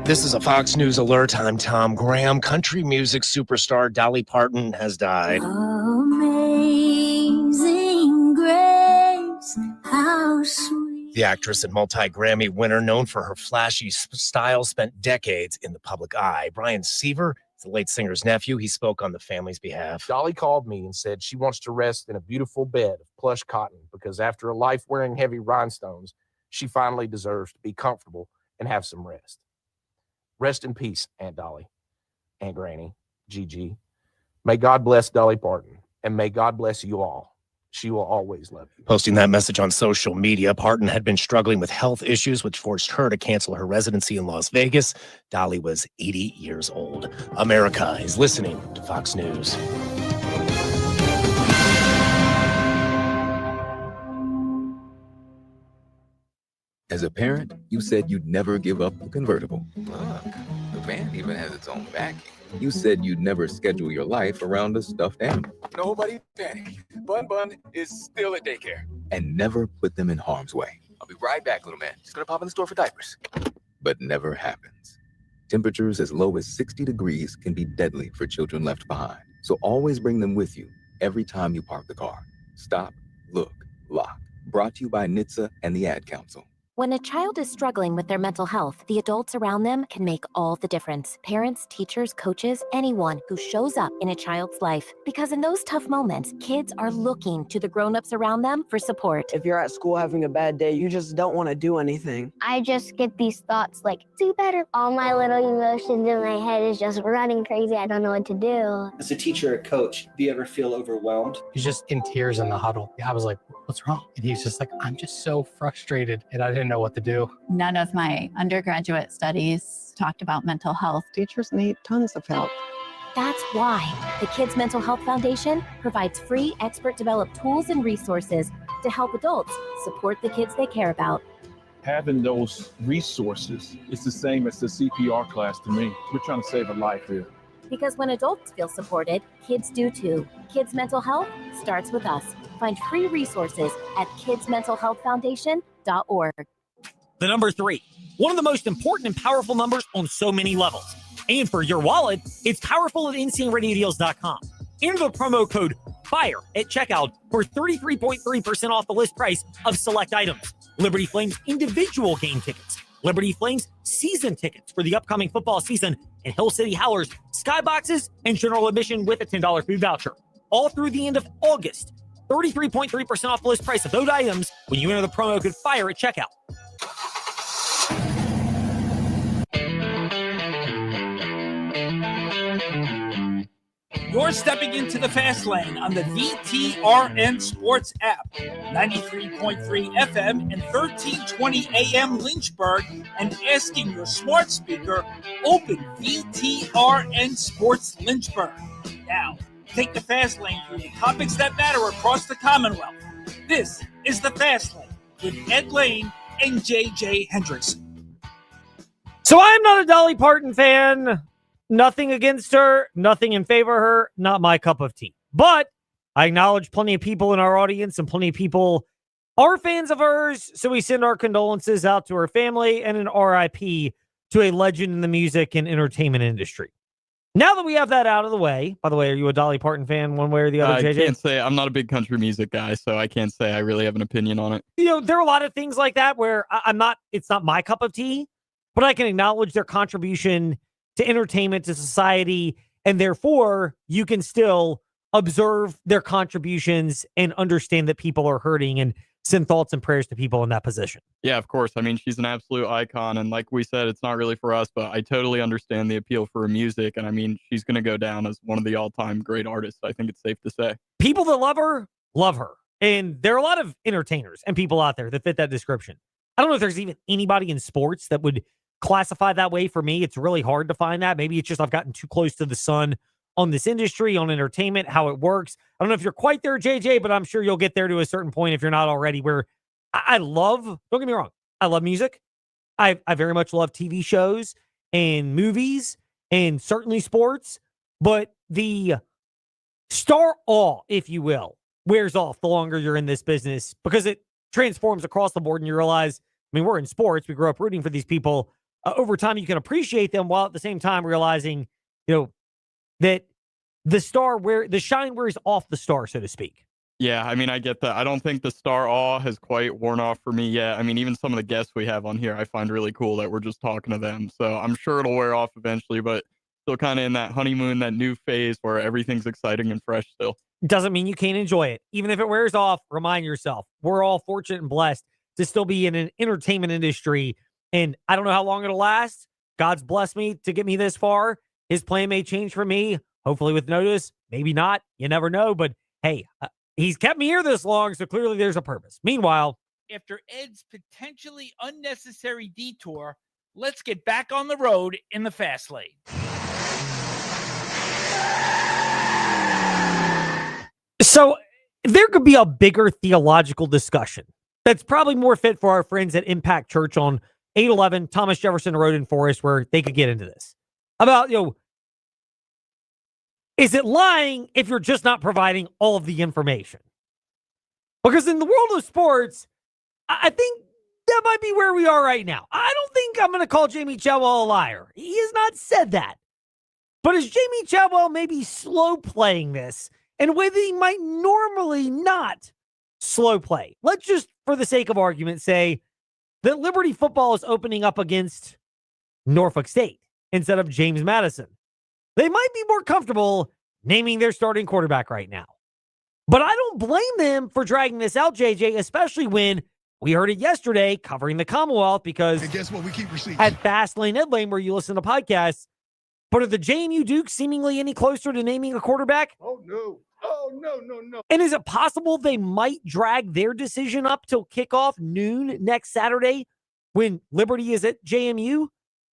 This is a Fox News alert. I'm Tom Graham. Country music superstar Dolly Parton has died. Amazing grace, how sweet. The actress and multi-Grammy winner, known for her flashy style, spent decades in the public eye. Brian Seaver is the late singer's nephew. He spoke on the family's behalf. Dolly called me and said she wants to rest in a beautiful bed of plush cotton because after a life wearing heavy rhinestones, she finally deserves to be comfortable and have some rest. Rest in peace, Aunt Dolly, Aunt Granny, Gigi. May God bless Dolly Parton, and may God bless you all. She will always love you. Posting that message on social media, Parton had been struggling with health issues, which forced her to cancel her residency in Las Vegas. Dolly was 80 years old. America is listening to Fox News. As a parent, you said you'd never give up the convertible. Look, the van even has its own backing. You said you'd never schedule your life around a stuffed animal. Nobody panic. Bun Bun is still at daycare. And never put them in harm's way. I'll be right back, little man. Just gonna pop in the store for diapers. But never happens. Temperatures as low as 60 degrees can be deadly for children left behind. So always bring them with you every time you park the car. Stop, look, lock. Brought to you by NHTSA and the Ad Council. When a child is struggling with their mental health, the adults around them can make all the difference. Parents, teachers, coaches, anyone who shows up in a child's life. Because in those tough moments, kids are looking to the grown-ups around them for support. If you're at school having a bad day, you just don't want to do anything. I just get these thoughts like, do better. All my little emotions in my head is just running crazy. I don't know what to do. As a teacher or coach, do you ever feel overwhelmed? He's just in tears in the huddle. I was like, what's wrong? And he's just like, I'm just so frustrated and I didn't know what to do. None of my undergraduate studies talked about mental health. Teachers need tons of help. That's why the Kids Mental Health Foundation provides free expert-developed tools and resources to help adults support the kids they care about. Having those resources is the same as the CPR class to me. We're trying to save a life here. Because when adults feel supported, kids do too. Kids Mental Health starts with us. Find free resources at kidsmentalhealthfoundation.org. The number 3, one of the most important and powerful numbers on so many levels. And for your wallet, it's powerful at InStantRadioDeals.com. Enter the promo code FIRE at checkout for 33.3% off the list price of select items. Liberty Flames individual game tickets, Liberty Flames season tickets for the upcoming football season, and Hill City Howlers skyboxes and general admission with a $10 food voucher. All through the end of August. 33.3% off the list price of those items when you enter the promo code FIRE at checkout. You're stepping into the fast lane on the VTRN Sports app. 93.3 FM and 1320 AM Lynchburg, and asking your smart speaker, open VTRN Sports Lynchburg. Now, take the fast lane through the topics that matter across the Commonwealth. This is the Fast Lane with Ed Lane and JJ Hendrickson. So I'm not a Dolly Parton fan. Nothing against her, nothing in favor of her, not my cup of tea. But I acknowledge plenty of people in our audience and plenty of people are fans of hers, so we send our condolences out to her family and an RIP to a legend in the music and entertainment industry. Now that we have that out of the way, by the way, are you a Dolly Parton fan one way or the other, JJ? I can't say. I'm not a big country music guy, so I can't say I really have an opinion on it. You know, there are a lot of things like that where it's not my cup of tea, but I can acknowledge their contribution to entertainment, to society, and therefore you can still observe their contributions and understand that people are hurting and send thoughts and prayers to people in that position. Yeah, of course. I mean, she's an absolute icon, and like we said, it's not really for us, but I totally understand the appeal for her music, and I mean, she's going to go down as one of the all-time great artists. I think it's safe to say. People that love her, and there are a lot of entertainers and people out there that fit that description. I don't know if there's even anybody in sports that would classify that way. For me, it's really hard to find that. Maybe it's just I've gotten too close to the sun on this industry, on entertainment, how it works. I don't know if you're quite there, JJ, but I'm sure you'll get there to a certain point if you're not already, where I love, don't get me wrong, I love music. I very much love TV shows and movies and certainly sports, but the star awe, if you will, wears off the longer you're in this business because it transforms across the board and you realize, I mean, we're in sports. We grew up rooting for these people. over time you can appreciate them while at the same time realizing, that the shine wears off the star, so to speak. Yeah, I mean, I get that. I don't think the star awe has quite worn off for me yet. I mean, even some of the guests we have on here, I find really cool that we're just talking to them. So I'm sure it'll wear off eventually, but still kind of in that honeymoon, that new phase where everything's exciting and fresh still. Doesn't mean you can't enjoy it. Even if it wears off, remind yourself, we're all fortunate and blessed to still be in an entertainment industry. And I don't know how long it'll last. God's blessed me to get me this far. His plan may change for me, hopefully with notice, maybe not. You never know. But hey, he's kept me here this long, so clearly there's a purpose. Meanwhile, after Ed's potentially unnecessary detour, let's get back on the road in the fast lane. So there could be a bigger theological discussion that's probably more fit for our friends at Impact Church on 811 Thomas Jefferson Road in Forest, where they could get into this. About, is it lying if you're just not providing all of the information? Because in the world of sports, I think that might be where we are right now. I don't think I'm going to call Jamie Chadwell a liar. He has not said that. But is Jamie Chadwell maybe slow playing this in a way that he might normally not slow play? Let's just, for the sake of argument, say that Liberty football is opening up against Norfolk State instead of James Madison. They might be more comfortable naming their starting quarterback right now. But I don't blame them for dragging this out, JJ, especially when we heard it yesterday covering the Commonwealth, because and guess what? We keep receipts. At Fastlane Ed Lane, where you listen to podcasts. But are the JMU Dukes seemingly any closer to naming a quarterback? Oh, no. Oh, no. And is it possible they might drag their decision up till kickoff noon next Saturday when Liberty is at JMU?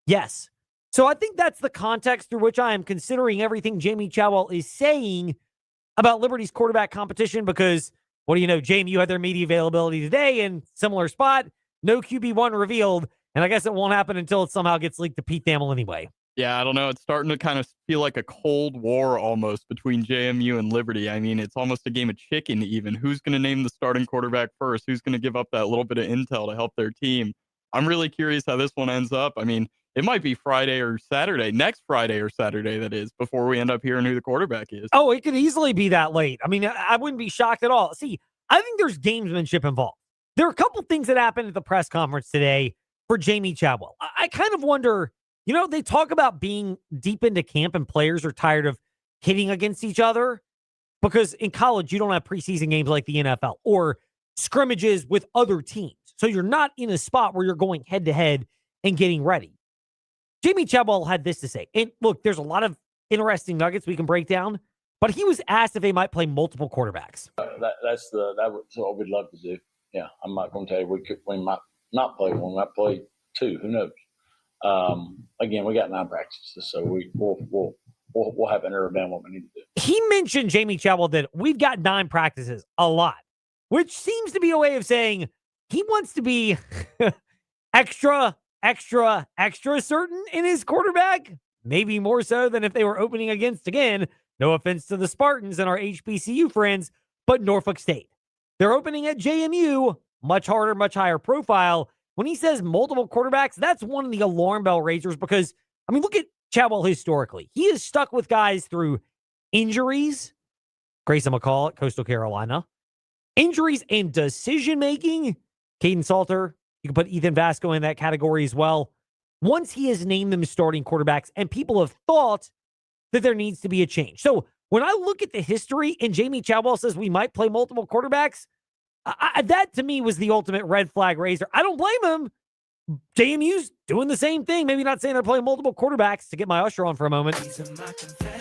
Yes. So I think that's the context through which I am considering everything Jamie Chadwell is saying about Liberty's quarterback competition, because what do you know? JMU had their media availability today in similar spot. No QB1 revealed. And I guess it won't happen until it somehow gets leaked to Pete Thamel anyway. Yeah, I don't know. It's starting to kind of feel like a cold war almost between JMU and Liberty. I mean, it's almost a game of chicken even. Who's going to name the starting quarterback first? Who's going to give up that little bit of intel to help their team? I'm really curious how this one ends up. I mean, it might be Friday or Saturday, next Friday or Saturday, that is, before we end up hearing who the quarterback is. Oh, it could easily be that late. I mean, I wouldn't be shocked at all. See, I think there's gamesmanship involved. There are a couple things that happened at the press conference today for Jamie Chadwell. I kind of wonder, they talk about being deep into camp and players are tired of hitting against each other because in college, you don't have preseason games like the NFL or scrimmages with other teams. So you're not in a spot where you're going head to head and getting ready. Jamie Chadwell had this to say. And look, there's a lot of interesting nuggets we can break down, but he was asked if they might play multiple quarterbacks. That's what we'd love to do. Yeah, I'm not going to tell you we might not play one. We might play two. Who knows? Again, we got 9 practices, so we'll have to narrow down what we need to do. He mentioned, Jamie Chadwell, that we've got 9 practices, a lot, which seems to be a way of saying he wants to be extra certain in his quarterback, maybe more so than if they were opening against, again, no offense to the Spartans and our HBCU friends, but Norfolk State. They're opening at JMU, much harder, much higher profile. When he says multiple quarterbacks, that's one of the alarm bell raisers because, I mean, look at Chadwell historically. He is stuck with guys through injuries, Grayson McCall at Coastal Carolina, injuries and decision-making, Caden Salter. You can put Ethan Vasco in that category as well. Once he has named them starting quarterbacks, and people have thought that there needs to be a change. So when I look at the history and Jamie Chadwell says we might play multiple quarterbacks, that to me was the ultimate red flag raiser. I don't blame him. JMU's doing the same thing. Maybe not saying they're playing multiple quarterbacks, to get my usher on for a moment.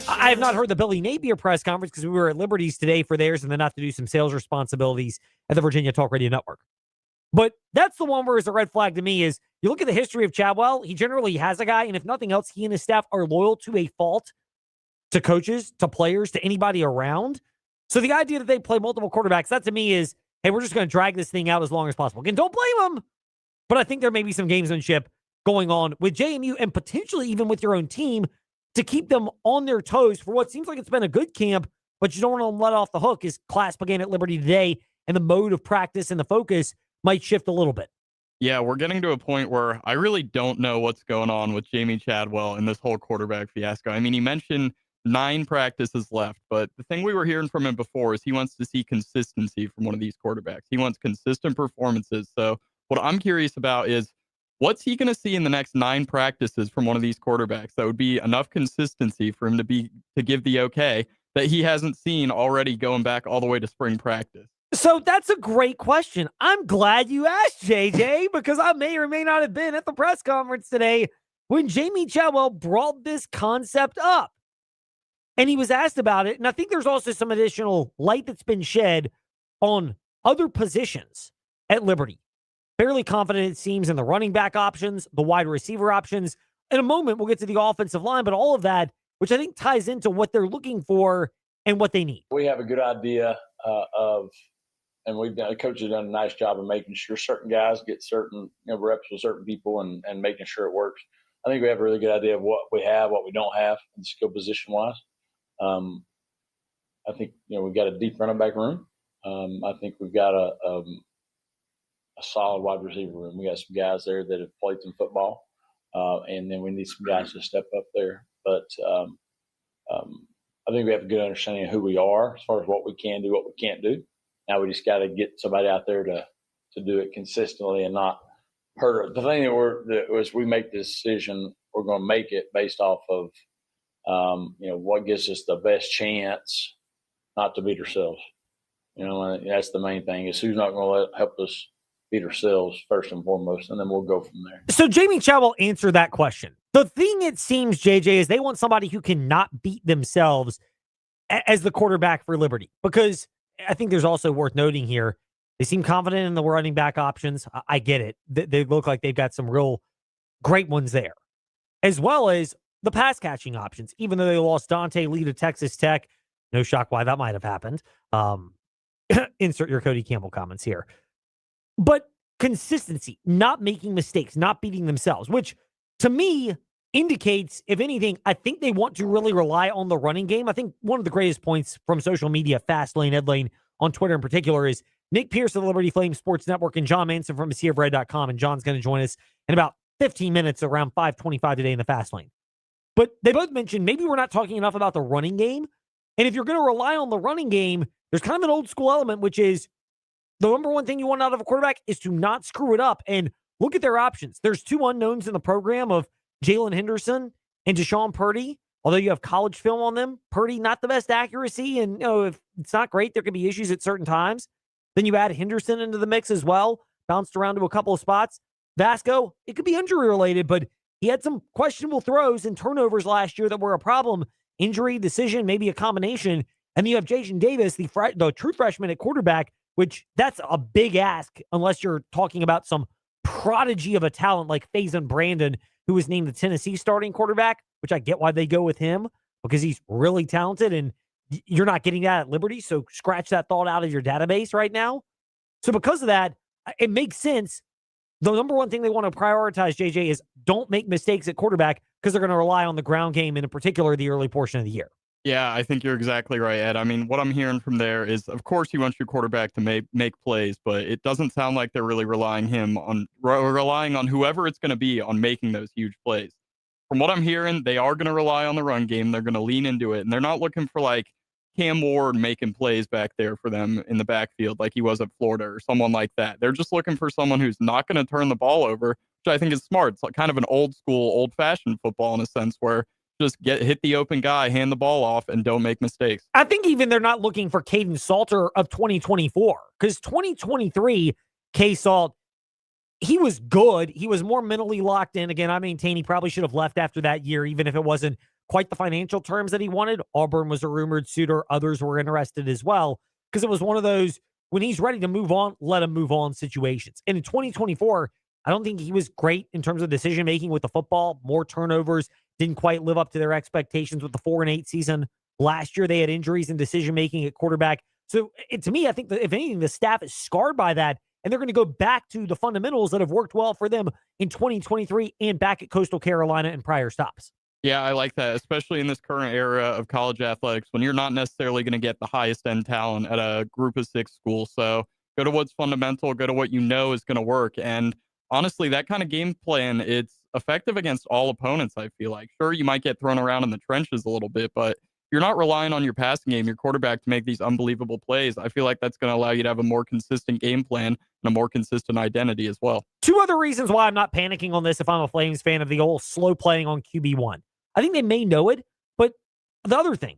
I have not heard the Billy Napier press conference because we were at Liberty's today for theirs and then have to do some sales responsibilities at the Virginia Talk Radio Network. But that's the one where is a red flag to me is you look at the history of Chadwell, he generally has a guy, and if nothing else, he and his staff are loyal to a fault, to coaches, to players, to anybody around. So the idea that they play multiple quarterbacks, that to me is, hey, we're just going to drag this thing out as long as possible. Again, don't blame them. But I think there may be some gamesmanship going on with JMU and potentially even with your own team to keep them on their toes for what seems like it's been a good camp, but you don't want to let off the hook as class began at Liberty today and the mode of practice and the focus might shift a little bit. Yeah, we're getting to a point where I really don't know what's going on with Jamie Chadwell and this whole quarterback fiasco. I mean, he mentioned 9 practices left, but the thing we were hearing from him before is he wants to see consistency from one of these quarterbacks. He wants consistent performances. So what I'm curious about is what's he going to see in the next 9 practices from one of these quarterbacks that would be enough consistency for him to give the okay that he hasn't seen already going back all the way to spring practice? So that's a great question. I'm glad you asked, JJ, because I may or may not have been at the press conference today when Jamie Chadwell brought this concept up. And he was asked about it. And I think there's also some additional light that's been shed on other positions at Liberty. Fairly confident, it seems, in the running back options, the wide receiver options. In a moment, we'll get to the offensive line, but all of that, which I think ties into what they're looking for and what they need. We have a good idea and the coach has done a nice job of making sure certain guys get certain reps with certain people and making sure it works. I think we have a really good idea of what we have, what we don't have, in skill position wise. I think we've got a deep running back room. I think we've got a solid wide receiver room. We got some guys there that have played some football, and then we need some guys to step up there. But I think we have a good understanding of who we are as far as what we can do, what we can't do. Now we just got to get somebody out there to do it consistently and not hurt it. The thing that we make the decision, we're going to make it based off of what gives us the best chance not to beat ourselves. And that's the main thing is who's not going to help us beat ourselves first and foremost, and then we'll go from there. So Jamie Chadwell answered that question. The thing it seems, JJ, is they want somebody who cannot beat themselves as the quarterback for Liberty, because I think there's also worth noting here, they seem confident in the running back options. I get it. They look like they've got some real great ones there, as well as the pass catching options, even though they lost Dante Lee to Texas Tech. No shock why that might have happened. Insert your Cody Campbell comments here. But consistency, not making mistakes, not beating themselves, which to me indicates, if anything, I think they want to really rely on the running game. I think one of the greatest points from social media, Fastlane, Edlane, on Twitter in particular, is Nick Pierce of the Liberty Flames Sports Network and John Manson from SeaofRed.com. And John's going to join us in about 15 minutes around 5:25 today in the Fastlane. But they both mentioned maybe we're not talking enough about the running game. And if you're going to rely on the running game, there's kind of an old school element, which is the number one thing you want out of a quarterback is to not screw it up. And look at their options. There's 2 unknowns in the program of Jalen Henderson and Deshaun Purdy. Although you have college film on them, Purdy, not the best accuracy. And if it's not great, there can be issues at certain times. Then you add Henderson into the mix as well. Bounced around to a couple of spots. Vasco, it could be injury related, but he had some questionable throws and turnovers last year that were a problem. Injury, decision, maybe a combination. And then you have Jason Davis, the true freshman at quarterback, which that's a big ask unless you're talking about some prodigy of a talent like Faison Brandon, who was named the Tennessee starting quarterback, which I get why they go with him because he's really talented and you're not getting that at Liberty. So scratch that thought out of your database right now. So because of that, it makes sense. The number one thing they want to prioritize, JJ, is don't make mistakes at quarterback because they're going to rely on the ground game, and in particular, the early portion of the year. Yeah, I think you're exactly right, Ed. I mean, what I'm hearing from there is, of course, you want your quarterback to make plays, but it doesn't sound like they're really relying on whoever it's going to be on making those huge plays. From what I'm hearing, they are going to rely on the run game. They're going to lean into it, and they're not looking for like Cam Ward making plays back there for them in the backfield like he was at Florida or someone like that. They're just looking for someone who's not going to turn the ball over, which I think is smart. It's like kind of an old school, old-fashioned football in a sense where just hit the open guy, hand the ball off, and don't make mistakes. I think even they're not looking for Caden Salter of 2024 because 2023, K-Salt, he was good. He was more mentally locked in. Again, I maintain he probably should have left after that year, even if it wasn't quite the financial terms that he wanted. Auburn was a rumored suitor. Others were interested as well because it was one of those, when he's ready to move on, let him move on situations. And in 2024, I don't think he was great in terms of decision-making with the football. More turnovers, didn't quite live up to their expectations with the 4-8 season. Last year, they had injuries and decision-making at quarterback. So to me, I think that if anything, the staff is scarred by that, and they're going to go back to the fundamentals that have worked well for them in 2023 and back at Coastal Carolina and prior stops. Yeah, I like that, especially in this current era of college athletics when you're not necessarily going to get the highest end talent at a group of 6 school. So go to what's fundamental, go to what you know is going to work. And honestly, that kind of game plan, it's effective against all opponents, I feel like. Sure, you might get thrown around in the trenches a little bit, but you're not relying on your passing game, your quarterback to make these unbelievable plays. I feel like that's going to allow you to have a more consistent game plan and a more consistent identity as well. Two other reasons why I'm not panicking on this if I'm a Flames fan of the old slow playing on QB1. I think they may know it, but the other thing,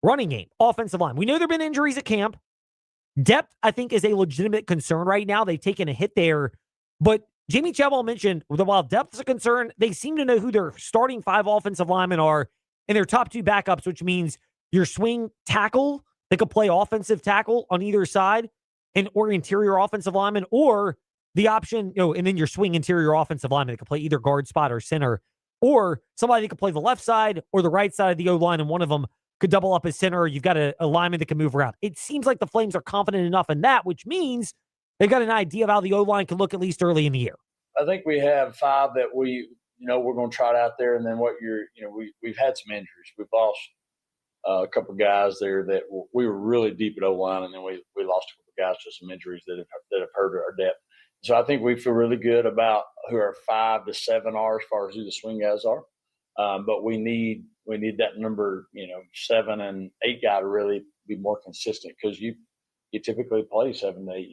running game, offensive line. We know there have been injuries at camp. Depth, I think, is a legitimate concern right now. They've taken a hit there. But Jamie Chadwell mentioned that while depth is a concern, they seem to know who their starting 5 offensive linemen are and their top 2 backups, which means your swing tackle, they could play offensive tackle on either side, or interior offensive lineman, or the option, and then your swing interior offensive lineman that could play either guard spot or center, or somebody that could play the left side or the right side of the O-line, and one of them could double up as center, or you've got a lineman that can move around. It seems like the Flames are confident enough in that, which means they've got an idea of how the O-line can look at least early in the year. I think we have 5 that we're going to trot out there, and then we've had some injuries. We've lost a couple of guys there that we were really deep at O-line, and then we lost a couple of guys to some injuries that have hurt our depth. So I think we feel really good about who our 5 to 7 are as far as who the swing guys are. But we need that number, 7 and 8 guy to really be more consistent, because you typically play 7 to 8.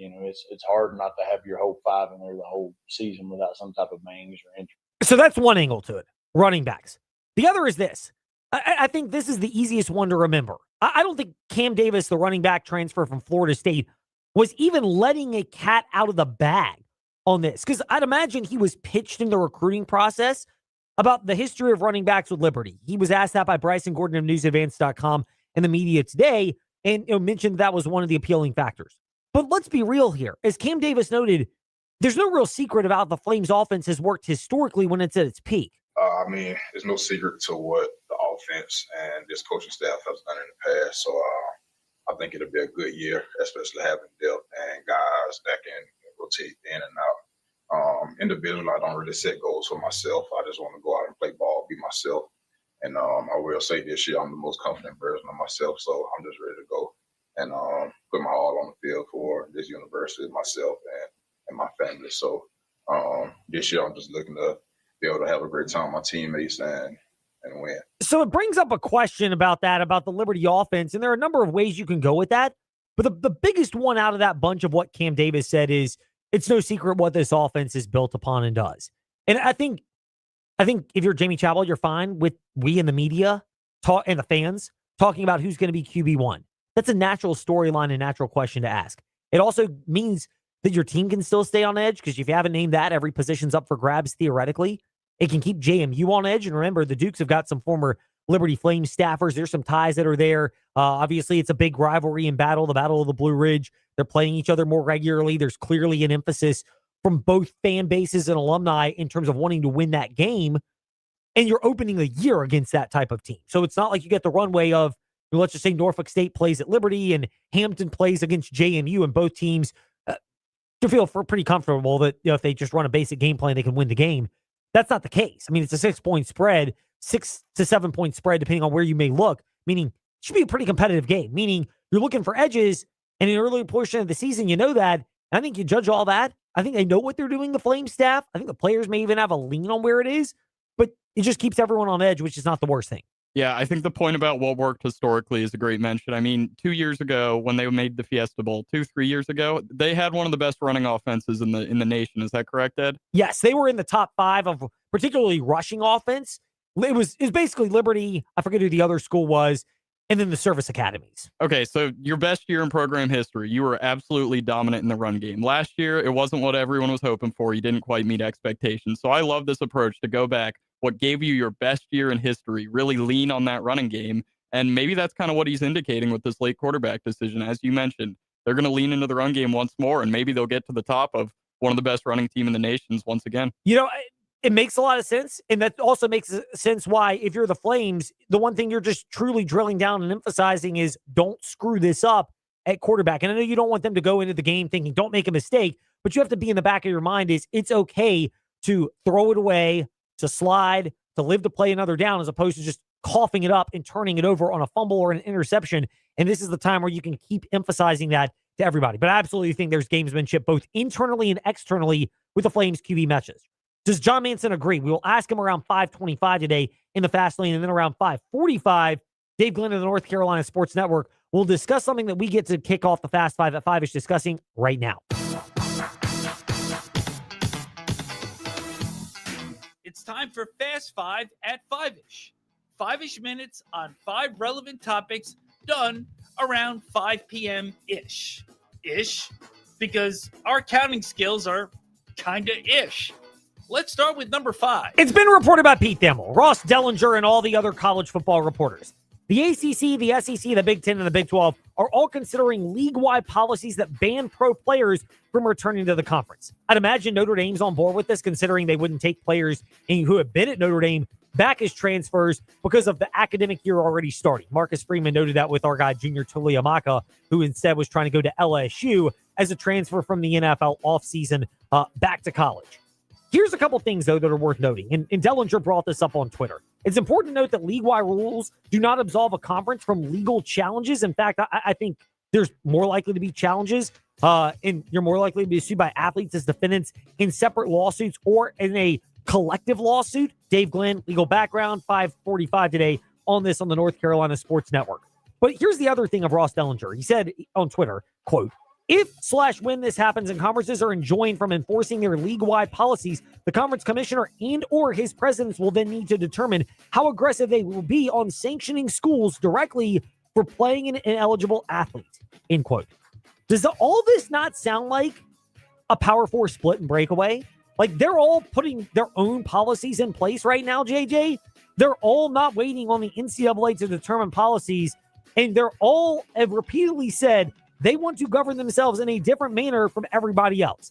It's hard not to have your whole 5 in there the whole season without some type of bangs or injury. So that's one angle to it, running backs. The other is this. I think this is the easiest one to remember. I don't think Cam Davis, the running back transfer from Florida State, was even letting a cat out of the bag on this, because I'd imagine he was pitched in the recruiting process about the history of running backs with Liberty. He was asked that by Bryson Gordon of newsadvance.com and the media today, and mentioned that was one of the appealing factors. But let's be real here. As Cam Davis noted, there's no real secret about the Flames offense has worked historically when it's at its peak. There's no secret to what the offense and this coaching staff has done in the past. So I think it'll be a good year, especially having depth and guys that can rotate in and out. Individually, I don't really set goals for myself. I just want to go out and play ball, be myself. And I will say this year, I'm the most confident version of myself. So I'm just ready to go and put my all on the field for this university, myself, and my family. So this year, I'm just looking to be able to have a great time with my teammates and win. So it brings up a question about that, about the Liberty offense. And there are a number of ways you can go with that. But the biggest one out of that bunch of what Cam Davis said is, it's no secret what this offense is built upon and does. And I think if you're Jamie Chadwell, you're fine with we in the media and the fans talking about who's going to be QB1. That's a natural storyline and natural question to ask. It also means that your team can still stay on edge, because if you haven't named that, every position's up for grabs theoretically. It can keep JMU on edge. And remember, the Dukes have got some former Liberty Flames staffers. There's some ties that are there. Obviously, it's a big rivalry and battle, the Battle of the Blue Ridge. They're playing each other more regularly. There's clearly an emphasis from both fan bases and alumni in terms of wanting to win that game. And you're opening the year against that type of team. So it's not like you get the runway of, let's just say Norfolk State plays at Liberty and Hampton plays against JMU, and both teams you feel pretty comfortable that if they just run a basic game plan, they can win the game. That's not the case. I mean, it's a 6-point spread, 6 to 7 point spread, depending on where you may look, meaning it should be a pretty competitive game, meaning you're looking for edges. And in an early portion of the season, you know that. And I think you judge all that. I think they know what they're doing, the Flames staff. I think the players may even have a lean on where it is, but it just keeps everyone on edge, which is not the worst thing. Yeah, I think the point about what worked historically is a great mention. I mean, 2 years ago when they made the Fiesta Bowl, 3 years ago, they had one of the best running offenses in the nation. Is that correct, Ed? Yes, they were in the top 5 of particularly rushing offense. It was basically Liberty. I forget who the other school was. And then the service academies. Okay, so your best year in program history, you were absolutely dominant in the run game. Last year, it wasn't what everyone was hoping for. You didn't quite meet expectations. So I love this approach to go back. What gave you your best year in history, really lean on that running game. And maybe that's kind of what he's indicating with this late quarterback decision. As you mentioned, they're going to lean into the run game once more, and maybe they'll get to the top of one of the best running team in the nations once again. It makes a lot of sense. And that also makes sense why, if you're the Flames, the one thing you're just truly drilling down and emphasizing is don't screw this up at quarterback. And I know you don't want them to go into the game thinking don't make a mistake, but you have to be in the back of your mind is it's okay to throw it away, to slide, to live to play another down, as opposed to just coughing it up and turning it over on a fumble or an interception. And this is the time where you can keep emphasizing that to everybody. But I absolutely think there's gamesmanship both internally and externally with the Flames QB message. Does John Manson agree? We will ask him around 5:25 today in the Fast Lane, and then around 5:45, Dave Glenn of the North Carolina Sports Network will discuss something that we get to kick off the Fast Five at 5-ish discussing right now. It's time for Fast Five at 5-ish. 5-ish minutes on 5 relevant topics done around 5 p.m.-ish. Ish, because our counting skills are kind of ish. Let's start with number 5. It's been reported by Pete Thamel, Ross Dellinger, and all the other college football reporters. The ACC, the SEC, the Big Ten, and the Big 12 are all considering league-wide policies that ban pro players from returning to the conference. I'd imagine Notre Dame's on board with this, considering they wouldn't take players who have been at Notre Dame back as transfers because of the academic year already starting. Marcus Freeman noted that with our guy, Junior Tuliamaka, who instead was trying to go to LSU as a transfer from the NFL offseason back to college. Here's a couple things, though, that are worth noting. And Dellinger brought this up on Twitter. It's important to note that league-wide rules do not absolve a conference from legal challenges. In fact, I think there's more likely to be challenges, and you're more likely to be sued by athletes as defendants in separate lawsuits or in a collective lawsuit. Dave Glenn, legal background, 5:45 today on this on the North Carolina Sports Network. But here's the other thing of Ross Dellinger. He said on Twitter, quote, "If/when this happens and conferences are enjoined from enforcing their league-wide policies, the conference commissioner and or his presidents will then need to determine how aggressive they will be on sanctioning schools directly for playing an ineligible athlete," end quote. Does all this not sound like a Power 4 split and breakaway? Like, they're all putting their own policies in place right now, JJ. They're all not waiting on the NCAA to determine policies, and they're all have repeatedly said they want to govern themselves in a different manner from everybody else.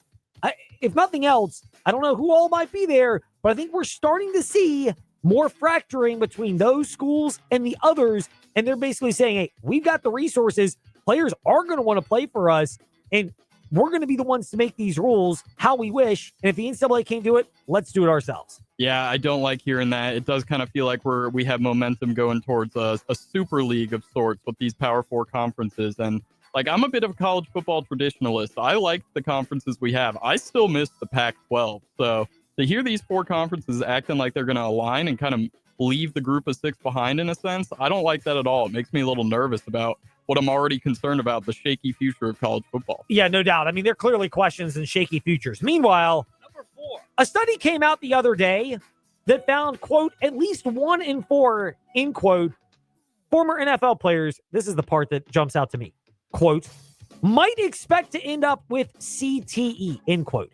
If nothing else, I don't know who all might be there, but I think we're starting to see more fracturing between those schools and the others, and they're basically saying, hey, we've got the resources, players are going to want to play for us, and we're going to be the ones to make these rules how we wish, and if the NCAA can't do it, let's do it ourselves. Yeah, I don't like hearing that. It does kind of feel like we have momentum going towards a super league of sorts with these Power 4 conferences, and like, I'm a bit of a college football traditionalist. I like the conferences we have. I still miss the Pac-12. So to hear these 4 conferences acting like they're going to align and kind of leave the group of 6 behind in a sense, I don't like that at all. It makes me a little nervous about what I'm already concerned about, the shaky future of college football. Yeah, no doubt. I mean, there are clearly questions and shaky futures. Meanwhile, number 4, a study came out the other day that found, quote, at least 1 in 4, end quote, former NFL players, this is the part that jumps out to me, quote, might expect to end up with CTE, end quote.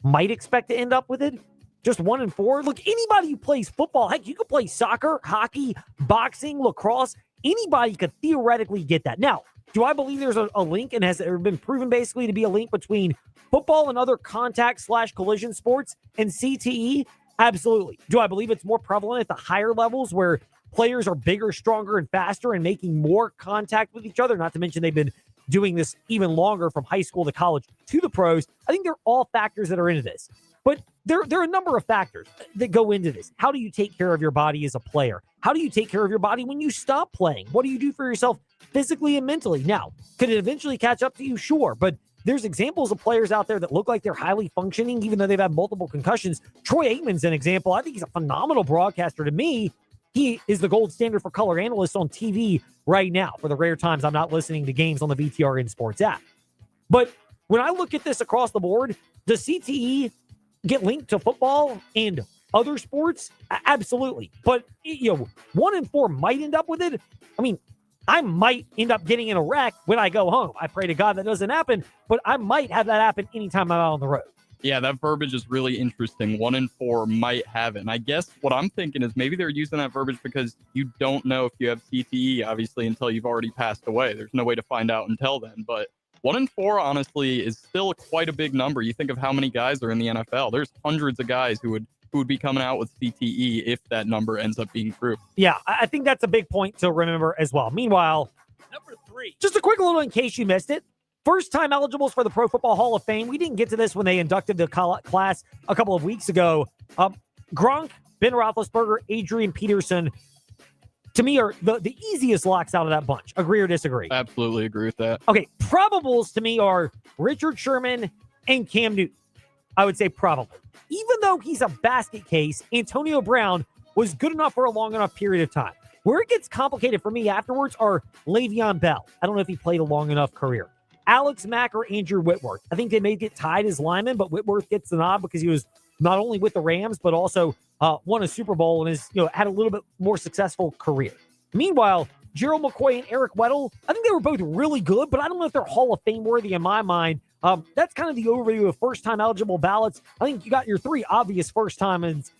Might expect to end up with it? Just 1 in 4? Look, anybody who plays football, heck, you could play soccer, hockey, boxing, lacrosse. Anybody could theoretically get that. Now, do I believe there's a link, and has it been proven basically to be a link between football and other contact/collision sports and CTE? Absolutely. Do I believe it's more prevalent at the higher levels where players are bigger, stronger, and faster and making more contact with each other? Not to mention they've been doing this even longer from high school to college to the pros. I think they're all factors that are into this. But there are a number of factors that go into this. How do you take care of your body as a player? How do you take care of your body when you stop playing? What do you do for yourself physically and mentally? Now, could it eventually catch up to you? Sure. But there's examples of players out there that look like they're highly functioning, even though they've had multiple concussions. Troy Aikman's an example. I think he's a phenomenal broadcaster. To me, he is the gold standard for color analysts on TV right now for the rare times I'm not listening to games on the VTRN Sports app. But when I look at this across the board, does CTE get linked to football and other sports? Absolutely. But, 1 in 4 might end up with it. I mean, I might end up getting in a wreck when I go home. I pray to God that doesn't happen, but I might have that happen anytime I'm out on the road. Yeah, that verbiage is really interesting. 1 in 4 might have it. And I guess what I'm thinking is maybe they're using that verbiage because you don't know if you have CTE, obviously, until you've already passed away. There's no way to find out until then. But 1 in 4, honestly, is still quite a big number. You think of how many guys are in the NFL. There's hundreds of guys who would be coming out with CTE if that number ends up being true. Yeah, I think that's a big point to remember as well. Meanwhile, number 3, just a quick little in case you missed it. First-time eligibles for the Pro Football Hall of Fame. We didn't get to this when they inducted the class a couple of weeks ago. Gronk, Ben Roethlisberger, Adrian Peterson, to me, are the easiest locks out of that bunch. Agree or disagree? Absolutely agree with that. Okay, probables to me are Richard Sherman and Cam Newton. I would say probably. Even though he's a basket case, Antonio Brown was good enough for a long enough period of time. Where it gets complicated for me afterwards are Le'Veon Bell. I don't know if he played a long enough career. Alex Mack or Andrew Whitworth. I think they may get tied as linemen, but Whitworth gets the nod because he was not only with the Rams, but also won a Super Bowl and had a little bit more successful career. Meanwhile, Gerald McCoy and Eric Weddle, I think they were both really good, but I don't know if they're Hall of Fame worthy in my mind. That's kind of the overview of first-time eligible ballots. I think you got your three obvious first-timers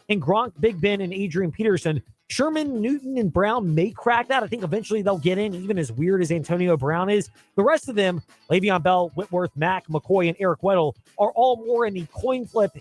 in Gronk, Big Ben, and Adrian Peterson. Sherman, Newton, and Brown may crack that. I think eventually they'll get in, even as weird as Antonio Brown is. The rest of them, Le'Veon Bell, Whitworth, Mack, McCoy, and Eric Weddle, are all more in the coin flip.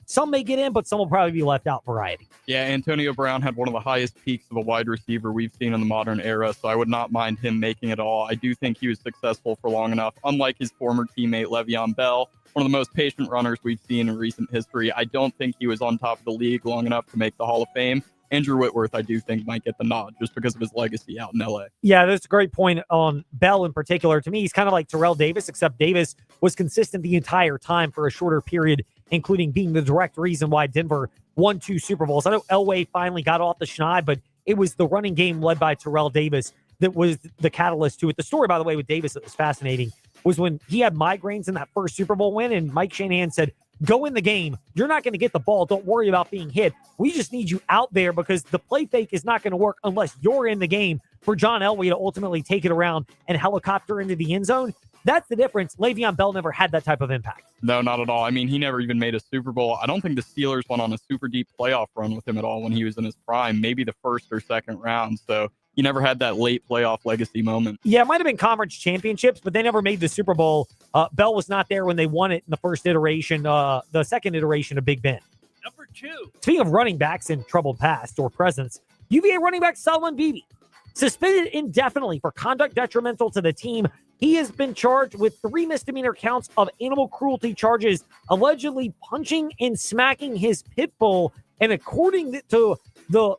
Some may get in, but some will probably be left out variety. Yeah, Antonio Brown had one of the highest peaks of a wide receiver we've seen in the modern era, so I would not mind him making it all. I do think he was successful for long enough. Unlike his former teammate Le'Veon Bell, one of the most patient runners we've seen in recent history, I don't think he was on top of the league long enough to make the Hall of Fame. Andrew Whitworth, I do think, might get the nod just because of his legacy out in L.A. Yeah, that's a great point on Bell in particular. To me, he's kind of like Terrell Davis, except Davis was consistent the entire time for a shorter period, including being the direct reason why Denver won 2 Super Bowls. I know Elway finally got off the schneid, but it was the running game led by Terrell Davis that was the catalyst to it. The story, by the way, with Davis that was fascinating was when he had migraines in that first Super Bowl win, and Mike Shanahan said, go in the game. You're not going to get the ball. Don't worry about being hit. We just need you out there because the play fake is not going to work unless you're in the game for John Elway to ultimately take it around and helicopter into the end zone. That's the difference. Le'Veon Bell never had that type of impact. No, not at all. I mean, he never even made a Super Bowl. I don't think the Steelers went on a super deep playoff run with him at all when he was in his prime, maybe the first or second round. So he never had that late playoff legacy moment. Yeah, it might have been conference championships, but they never made the Super Bowl. Bell was not there when they won it in the first iteration, the second iteration of Big Ben. Number 2. Speaking of running backs in troubled past or presence, UVA running back Solomon Beebe, suspended indefinitely for conduct detrimental to the team. He has been charged with 3 misdemeanor counts of animal cruelty charges, allegedly punching and smacking his pit bull. And according to the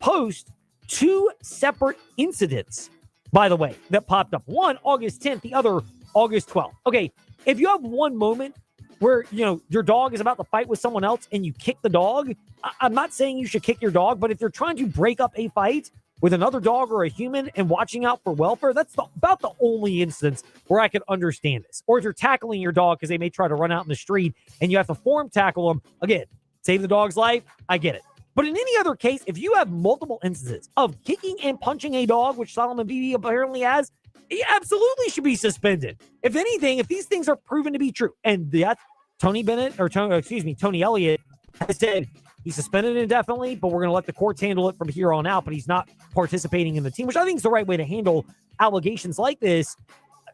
Post, 2 separate incidents, by the way, that popped up. One, August 10th, the other, August 12th. Okay, if you have one moment where, your dog is about to fight with someone else and you kick the dog, I'm not saying you should kick your dog, but if you're trying to break up a fight with another dog or a human and watching out for welfare, that's about the only instance where I can understand this. Or if you're tackling your dog because they may try to run out in the street and you have to form tackle them, again, save the dog's life, I get it. But in any other case, if you have multiple instances of kicking and punching a dog, which Solomon Beebe apparently has, he absolutely should be suspended. If anything, if these things are proven to be true, and that's Tony Elliott has said he's suspended indefinitely, but we're going to let the courts handle it from here on out, but he's not participating in the team, which I think is the right way to handle allegations like this.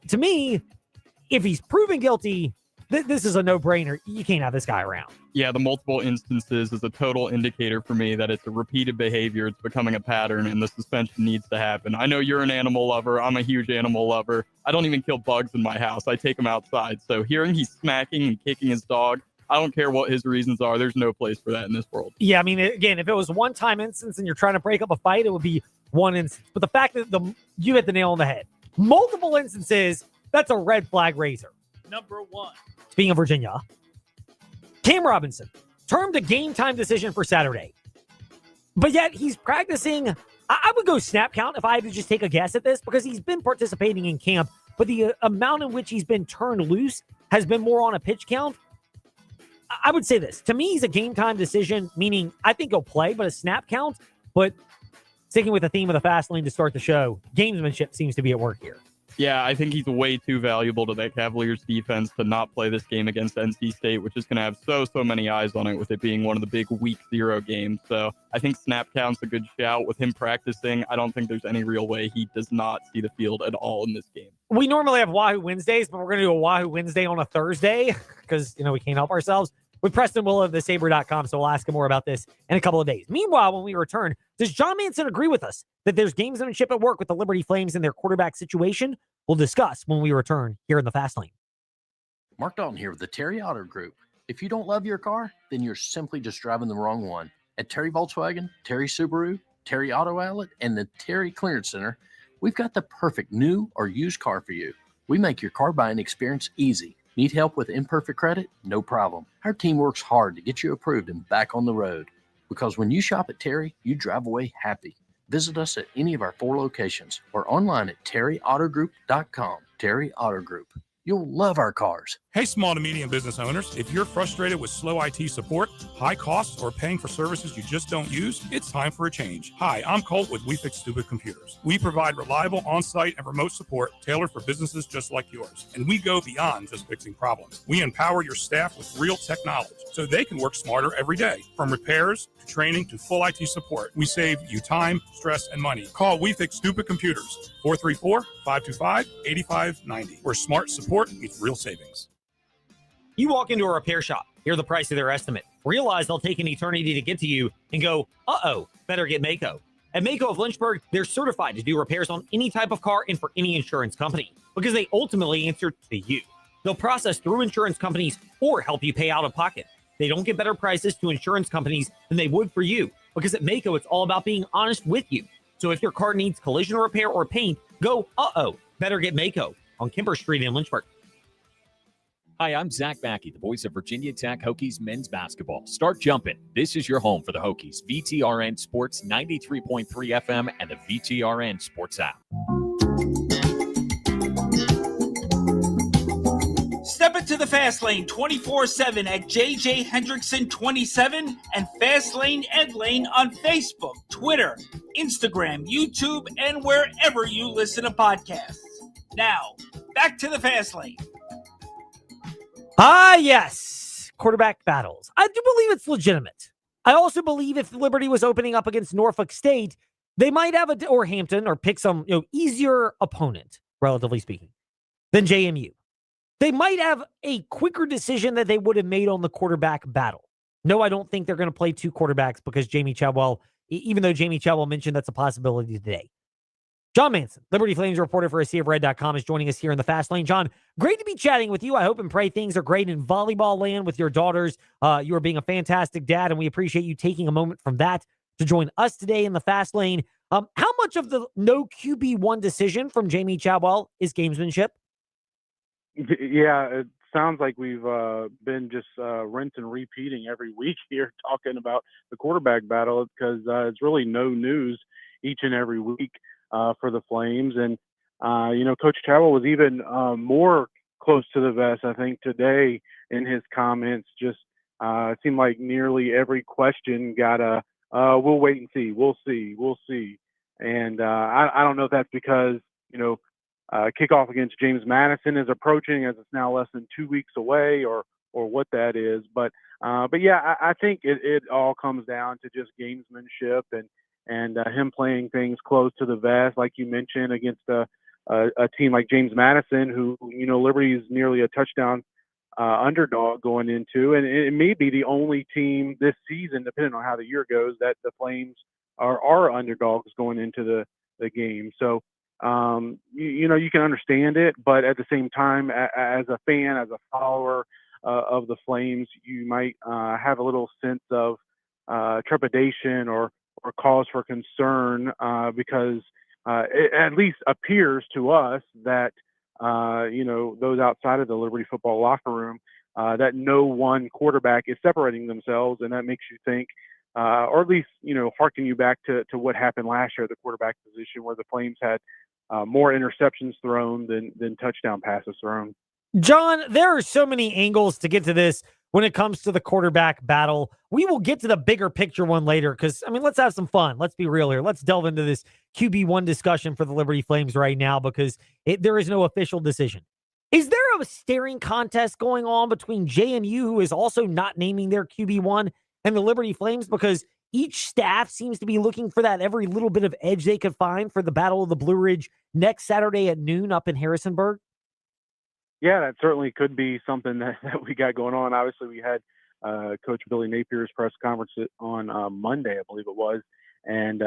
To me, if he's proven guilty, this is a no-brainer. You can't have this guy around. Yeah, the multiple instances is a total indicator for me that it's a repeated behavior. It's becoming a pattern, and the suspension needs to happen. I know you're an animal lover. I'm a huge animal lover. I don't even kill bugs in my house. I take them outside. So hearing he's smacking and kicking his dog, I don't care what his reasons are. There's no place for that in this world. Yeah, I mean, again, if it was one-time instance and you're trying to break up a fight, it would be one instance. But the fact that you hit the nail on the head. Multiple instances, that's a red flag raiser. Number 1. Speaking of Virginia, Cam Robinson termed a game time decision for Saturday. But yet he's practicing. I would go snap count if I had to just take a guess at this because he's been participating in camp, but the amount in which he's been turned loose has been more on a pitch count. I would say this. To me, he's a game time decision, meaning I think he'll play, but a snap count. But sticking with the theme of the fast lane to start the show, gamesmanship seems to be at work here. Yeah, I think he's way too valuable to that Cavaliers defense to not play this game against NC State, which is going to have so many eyes on it with it being one of the big week 0 games. So I think snap count's a good shout. With him practicing, I don't think there's any real way he does not see the field at all in this game. We normally have Wahoo Wednesdays, but we're going to do a Wahoo Wednesday on a Thursday because, we can't help ourselves. With Preston Will of thesaber.com, so we'll ask him more about this in a couple of days. Meanwhile, when we return, does John Manson agree with us that there's gamesmanship at work with the Liberty Flames and their quarterback situation? We'll discuss when we return here in the Fast Lane. Mark Dalton here with the Terry Auto Group. If you don't love your car, then you're simply just driving the wrong one. At Terry Volkswagen, Terry Subaru, Terry Auto Outlet, and the Terry Clearance Center, we've got the perfect new or used car for you. We make your car buying experience easy. Need help with imperfect credit? No problem. Our team works hard to get you approved and back on the road. Because when you shop at Terry, you drive away happy. Visit us at any of our 4 locations or online at terryautogroup.com. Terry Auto Group. You'll love our cars. Hey, small to medium business owners, if you're frustrated with slow IT support, high costs, or paying for services you just don't use, it's time for a change. Hi, I'm Colt with We Fix Stupid Computers. We provide reliable on-site and remote support tailored for businesses just like yours. And we go beyond just fixing problems. We empower your staff with real technology so they can work smarter every day. From repairs to training to full IT support, we save you time, stress, and money. Call We Fix Stupid Computers, 434-525-8590, where smart support meets real savings. You walk into a repair shop, hear the price of their estimate, realize they'll take an eternity to get to you, and go, uh-oh, better get Mako. At Mako of Lynchburg, they're certified to do repairs on any type of car and for any insurance company because they ultimately answer to you. They'll process through insurance companies or help you pay out of pocket. They don't get better prices to insurance companies than they would for you because at Mako, it's all about being honest with you. So if your car needs collision repair or paint, go, uh-oh, better get Mako on Kemper Street in Lynchburg. Hi, I'm Zach Mackey, the voice of Virginia Tech Hokies men's basketball. Start jumping. This is your home for the Hokies. VTRN Sports 93.3 FM and the VTRN Sports app. Step into the Fast Lane 24/7 at JJ Hendrickson 27 and Fast Lane Ed Lane on Facebook, Twitter, Instagram, YouTube, and wherever you listen to podcasts. Now, back to the Fast Lane. Yes. Quarterback battles. I do believe it's legitimate. I also believe if Liberty was opening up against Norfolk State, they might have or Hampton or pick some easier opponent, relatively speaking, than JMU. They might have a quicker decision that they would have made on the quarterback battle. No, I don't think they're going to play 2 quarterbacks because Jamie Chadwell, even though Jamie Chadwell mentioned that's a possibility today. John Manson, Liberty Flames reporter for ACofRed.com, is joining us here in the Fast Lane. John, great to be chatting with you. I hope and pray things are great in volleyball land with your daughters. You are being a fantastic dad, and we appreciate you taking a moment from that to join us today in the Fast Lane. How much of the no QB1 decision from Jamie Chadwell is gamesmanship? Yeah, it sounds like we've been just rinse and repeating every week here talking about the quarterback battle because it's really no news each and every week for the Flames. And, Coach Chadwell was even more close to the vest, I think, today in his comments. Just it seemed like nearly every question got a, we'll wait and see, we'll see. And I don't know if that's because, kickoff against James Madison is approaching as it's now less than 2 weeks away or what that is. But yeah, I think it all comes down to just gamesmanship and him playing things close to the vest, like you mentioned, against a team like James Madison, who, Liberty is nearly a touchdown underdog going into, and it may be the only team this season, depending on how the year goes, that the Flames are underdogs going into the game. So, you can understand it, but at the same time, as a fan, as a follower of the Flames, you might have a little sense of trepidation or cause for concern because it at least appears to us that, those outside of the Liberty football locker room, that no one quarterback is separating themselves, and that makes you think, or at least, harken you back to what happened last year at the quarterback position where the Flames had more interceptions thrown than touchdown passes thrown. John, there are so many angles to get to this when it comes to the quarterback battle. We will get to the bigger picture one later because, let's have some fun. Let's be real here. Let's delve into this QB1 discussion for the Liberty Flames right now because there is no official decision. Is there a staring contest going on between JMU, who is also not naming their QB1, and the Liberty Flames because each staff seems to be looking for that every little bit of edge they could find for the Battle of the Blue Ridge next Saturday at noon up in Harrisonburg? Yeah, that certainly could be something that we got going on. Obviously, we had Coach Billy Napier's press conference on Monday, I believe it was. And,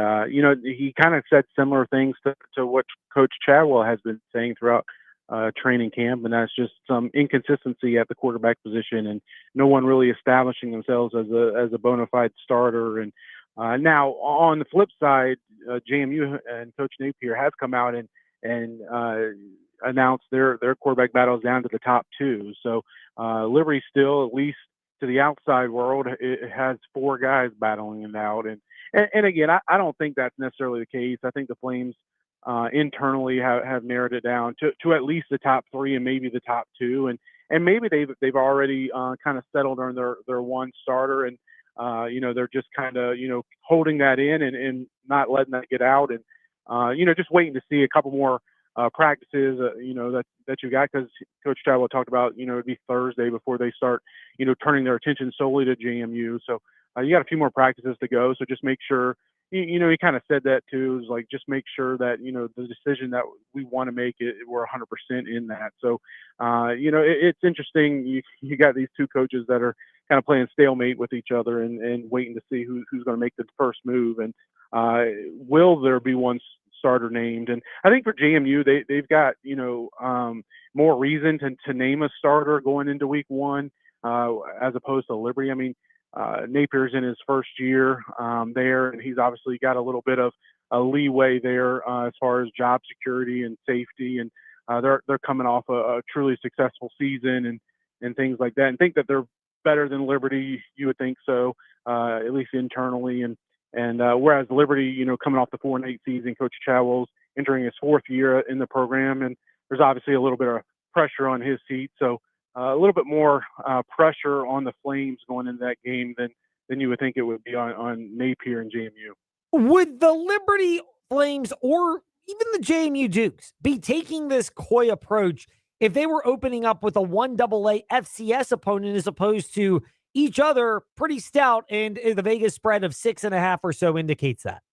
he kind of said similar things to what Coach Chadwell has been saying throughout training camp, and that's just some inconsistency at the quarterback position and no one really establishing themselves as a bona fide starter. And now on the flip side, JMU and Coach Napier has come out and announced their quarterback battles down to the top two. So Liberty still, at least to the outside world, it has four guys battling it out. And again, I don't think that's necessarily the case. I think the Flames internally have narrowed it down to at least the top three and maybe the top two. And maybe they've already kind of settled on their one starter, and they're just kind of holding that in and not letting that get out, and just waiting to see a couple more practices that you got, because Coach Chadwell talked about it'd be Thursday before they start turning their attention solely to JMU. So you got a few more practices to go. So just make sure he kind of said that too, is like, just make sure that the decision that we want to make we're 100% in that. So it's interesting. You got these two coaches that are kind of playing stalemate with each other and waiting to see who's going to make the first move, and will there be one starter named. And I think for JMU, they've got more reason to name a starter going into week one as opposed to Liberty. I mean, Napier's in his first year there, and he's obviously got a little bit of a leeway there as far as job security and safety, and they're coming off a truly successful season and things like that, and think that they're better than Liberty. You would think so, at least internally, and whereas Liberty, coming off the 4-8 season, Coach Chadwell's entering his fourth year in the program, and there's obviously a little bit of pressure on his seat. So a little bit more pressure on the Flames going into that game than you would think it would be on Napier and JMU. Would the Liberty Flames or even the JMU Dukes be taking this coy approach if they were opening up with a 1AA FCS opponent as opposed to each other pretty stout, and the Vegas spread of 6.5 or so indicates that?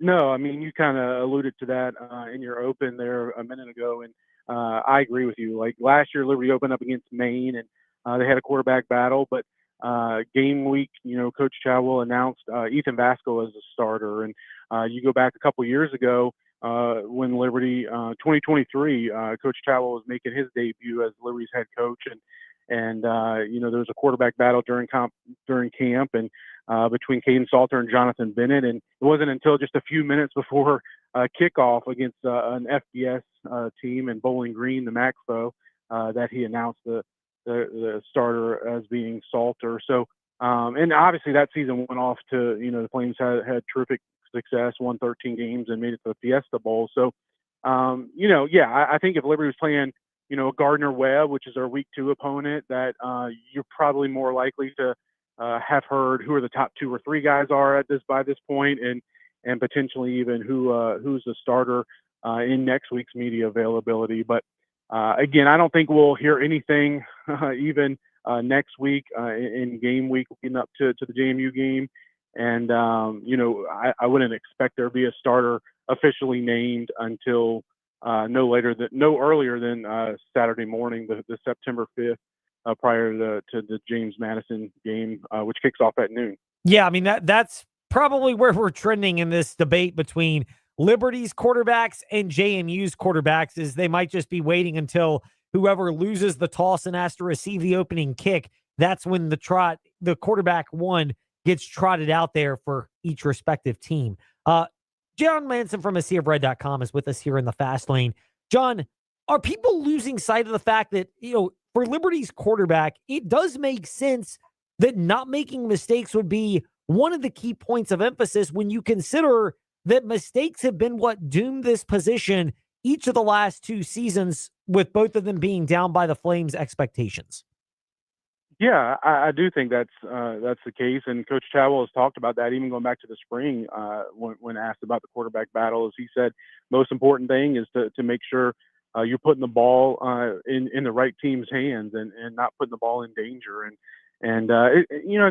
No, I mean, you kind of alluded to that in your open there a minute ago, and I agree with you. Like last year, Liberty opened up against Maine, and they had a quarterback battle, but game week, Coach Chadwell announced Ethan Vasco as a starter, and you go back a couple years ago when Liberty 2023, Coach Chadwell was making his debut as Liberty's head coach, and there was a quarterback battle during camp, and between Caden Salter and Jonathan Bennett, and it wasn't until just a few minutes before kickoff against an FBS team in Bowling Green, the MAC foe, that he announced the starter as being Salter. So, and obviously that season went off to the Flames had terrific success, won 13 games, and made it to the Fiesta Bowl. So, I think if Liberty was playing Gardner Webb, which is our week 2 opponent, that you're probably more likely to have heard who are the top 2 or 3 guys are by this point, and potentially even who's the starter in next week's media availability. But again, I don't think we'll hear anything even next week in game week leading up to the JMU game. And I wouldn't expect there to be a starter officially named until no earlier than Saturday morning, the September 5th, prior to the James Madison game, which kicks off at noon. Yeah, I mean, that's probably where we're trending in this debate between Liberty's quarterbacks and JMU's quarterbacks, is they might just be waiting until whoever loses the toss and has to receive the opening kick. That's when the quarterback one gets trotted out there for each respective team. John Manson from AseaofRed.com is with us here in the fast lane. John, are people losing sight of the fact that, for Liberty's quarterback, it does make sense that not making mistakes would be one of the key points of emphasis when you consider that mistakes have been what doomed this position each of the last 2 seasons, with both of them being down by the Flames' expectations? Yeah, I do think that's the case, and Coach Chadwell has talked about that even going back to the spring when asked about the quarterback battle. As he said, most important thing is to make sure you're putting the ball in the right team's hands and not putting the ball in danger. And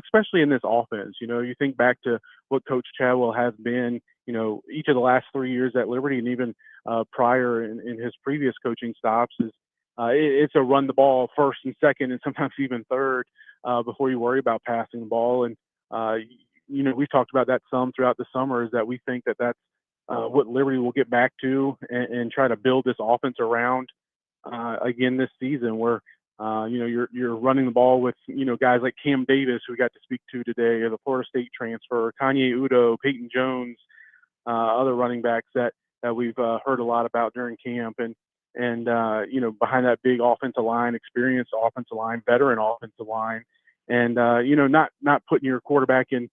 especially in this offense, you think back to what Coach Chadwell has been, each of the last 3 years at Liberty, and even prior in his previous coaching stops, is it's a run the ball first and second and sometimes even third before you worry about passing the ball. And, we've talked about that some throughout the summer, is that we think that that's what Liberty will get back to and try to build this offense around again this season, where you're running the ball with guys like Cam Davis, who we got to speak to today, or the Florida State transfer, Kanye Udo, Peyton Jones, other running backs that we've heard a lot about during camp, and behind that big offensive line, experienced offensive line, veteran offensive line, and not putting your quarterback in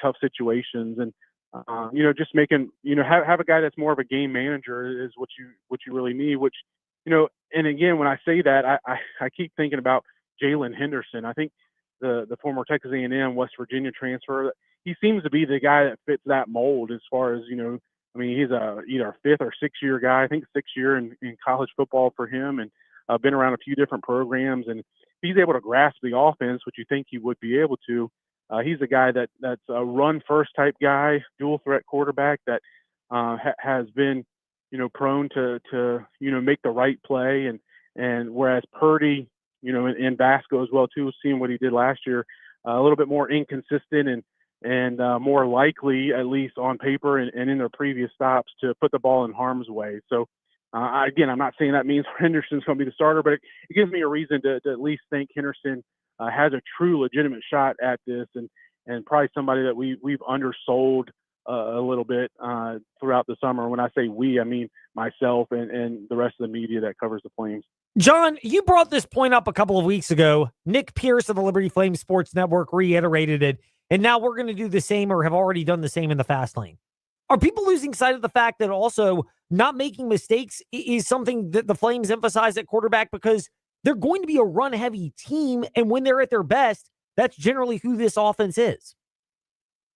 tough situations, and just making have a guy that's more of a game manager is what you really need. Which and again, when I say that, I keep thinking about Jalen Henderson. I think the former Texas A&M West Virginia transfer. He seems to be the guy that fits that mold as far as he's either a 5th or 6th year guy. I think 6th year in college football for him, and been around a few different programs. And if he's able to grasp the offense, which you think he would be able to, he's a guy that's a run first type guy, dual threat quarterback that has been prone to make the right play. And whereas Purdy, in Vasco as well too, seeing what he did last year, a little bit more inconsistent and more likely, at least on paper and in their previous stops, to put the ball in harm's way. So, again, I'm not saying that means Henderson's going to be the starter, but it gives me a reason to at least think Henderson has a true legitimate shot at this, and probably somebody that we've undersold a little bit throughout the summer. When I say we, I mean myself and the rest of the media that covers the Flames. John, you brought this point up a couple of weeks ago. Nick Pierce of the Liberty Flames Sports Network reiterated it. And now we're going to do the same, or have already done the same in the fast lane. Are people losing sight of the fact that also not making mistakes is something that the Flames emphasize at quarterback, because they're going to be a run-heavy team, and when they're at their best, that's generally who this offense is?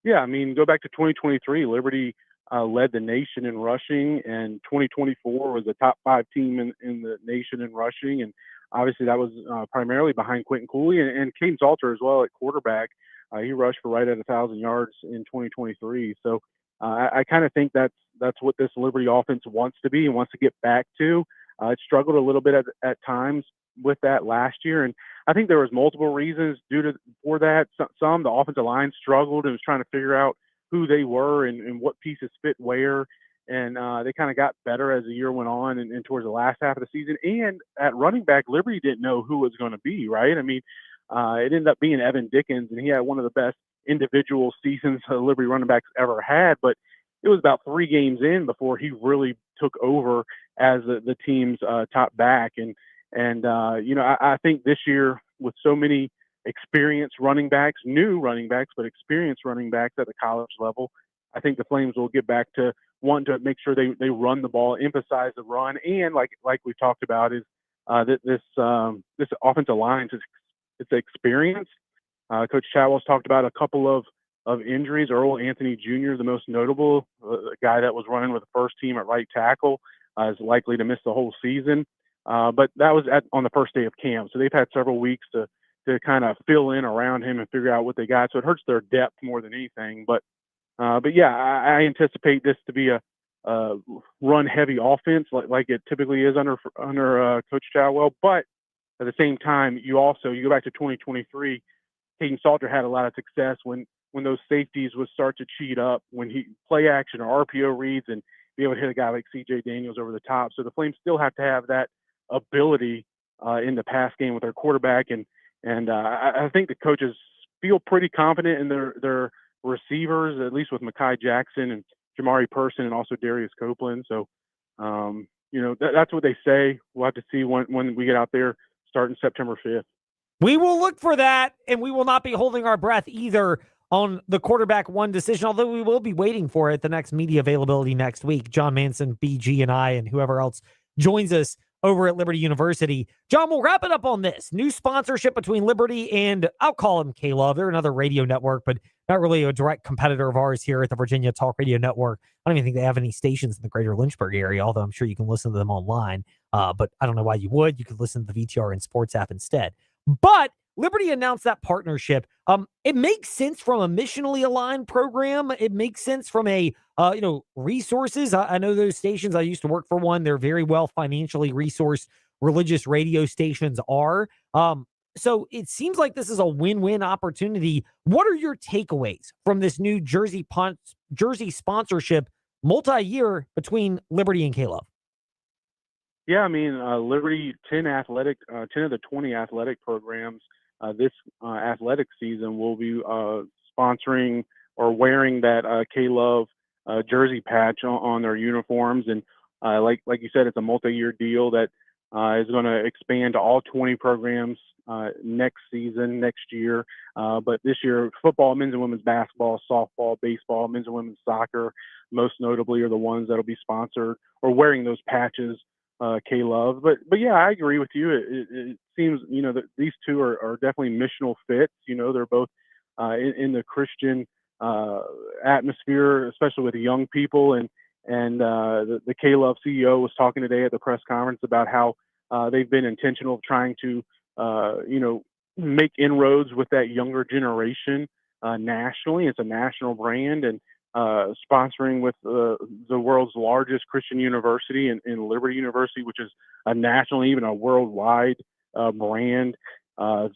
Yeah, I mean, go back to 2023. Liberty led the nation in rushing, and 2024 was a top 5 team in the nation in rushing. And obviously that was primarily behind Quentin Cooley and Caden Salter as well at quarterback. He rushed for right at 1,000 yards in 2023. So I kind of think that's what this Liberty offense wants to be and wants to get back to. It struggled a little bit at times with that last year, and I think there was multiple reasons for that. Some the offensive line struggled and was trying to figure out who they were and what pieces fit where, and they kind of got better as the year went on and towards the last half of the season. And at running back, Liberty didn't know who it was going to be, right? I mean, it ended up being Evan Dickens, and he had one of the best individual seasons Liberty running backs ever had. But it was about 3 games in before he really took over as the team's top back. And I think this year, with so many experienced running backs, new running backs, but experienced running backs at the college level, I think the Flames will get back to wanting to make sure they run the ball, emphasize the run, and like we talked about, is this offensive line it's experience. Coach Chadwell's talked about a couple of injuries. Earl Anthony Jr., the most notable, a guy that was running with the first team at right tackle, is likely to miss the whole season. But that was on the first day of camp, so they've had several weeks to kind of fill in around him and figure out what they got. So it hurts their depth more than anything. But yeah, I anticipate this to be a run-heavy offense like it typically is under Coach Chadwell. But at the same time, you go back to 2023. Caden Salter had a lot of success when those safeties would start to cheat up, when he play action or RPO reads and be able to hit a guy like C.J. Daniels over the top. So the Flames still have to have that ability in the pass game with their quarterback, and I think the coaches feel pretty confident in their receivers, at least with Mekhi Jackson and Jamari Person and also Darius Copeland. So that's what they say. We'll have to see when we get out there starting September 5th. We will look for that, and we will not be holding our breath either on the quarterback one decision, although we will be waiting for it the next media availability next week. John Manson, BG, and I, and whoever else joins us over at Liberty University. John, we'll wrap it up on this. New sponsorship between Liberty and, I'll call them K-Love. They're another radio network, but not really a direct competitor of ours here at the Virginia Talk Radio Network. I don't even think they have any stations in the greater Lynchburg area, although I'm sure you can listen to them online. But I don't know why you would. You could listen to the VTRN Sports app instead. But Liberty announced that partnership. It makes sense from a missionally aligned program. It makes sense from a, resources. I know those stations. I used to work for one. They're very well financially resourced. Religious radio stations are. So it seems like this is a win-win opportunity. What are your takeaways from this new jersey sponsorship multi-year between Liberty and K-Love? Yeah, I mean, Liberty, 10 of the 20 athletic programs this athletic season will be sponsoring or wearing that K-Love jersey patch on their uniforms. And Like you said, it's a multi-year deal that is going to expand to all 20 programs next year. But this year, football, men's and women's basketball, softball, baseball, men's and women's soccer, most notably, are the ones that'll be sponsored or wearing those patches. K-Love, but yeah, I agree with you. It seems, that these two are definitely missional fits. They're both in the Christian atmosphere, especially with young people. And the K-Love CEO was talking today at the press conference about how they've been intentional of trying to, make inroads with that younger generation nationally. It's a national brand, and sponsoring with the world's largest Christian university in Liberty University, which is a national, even a worldwide brand,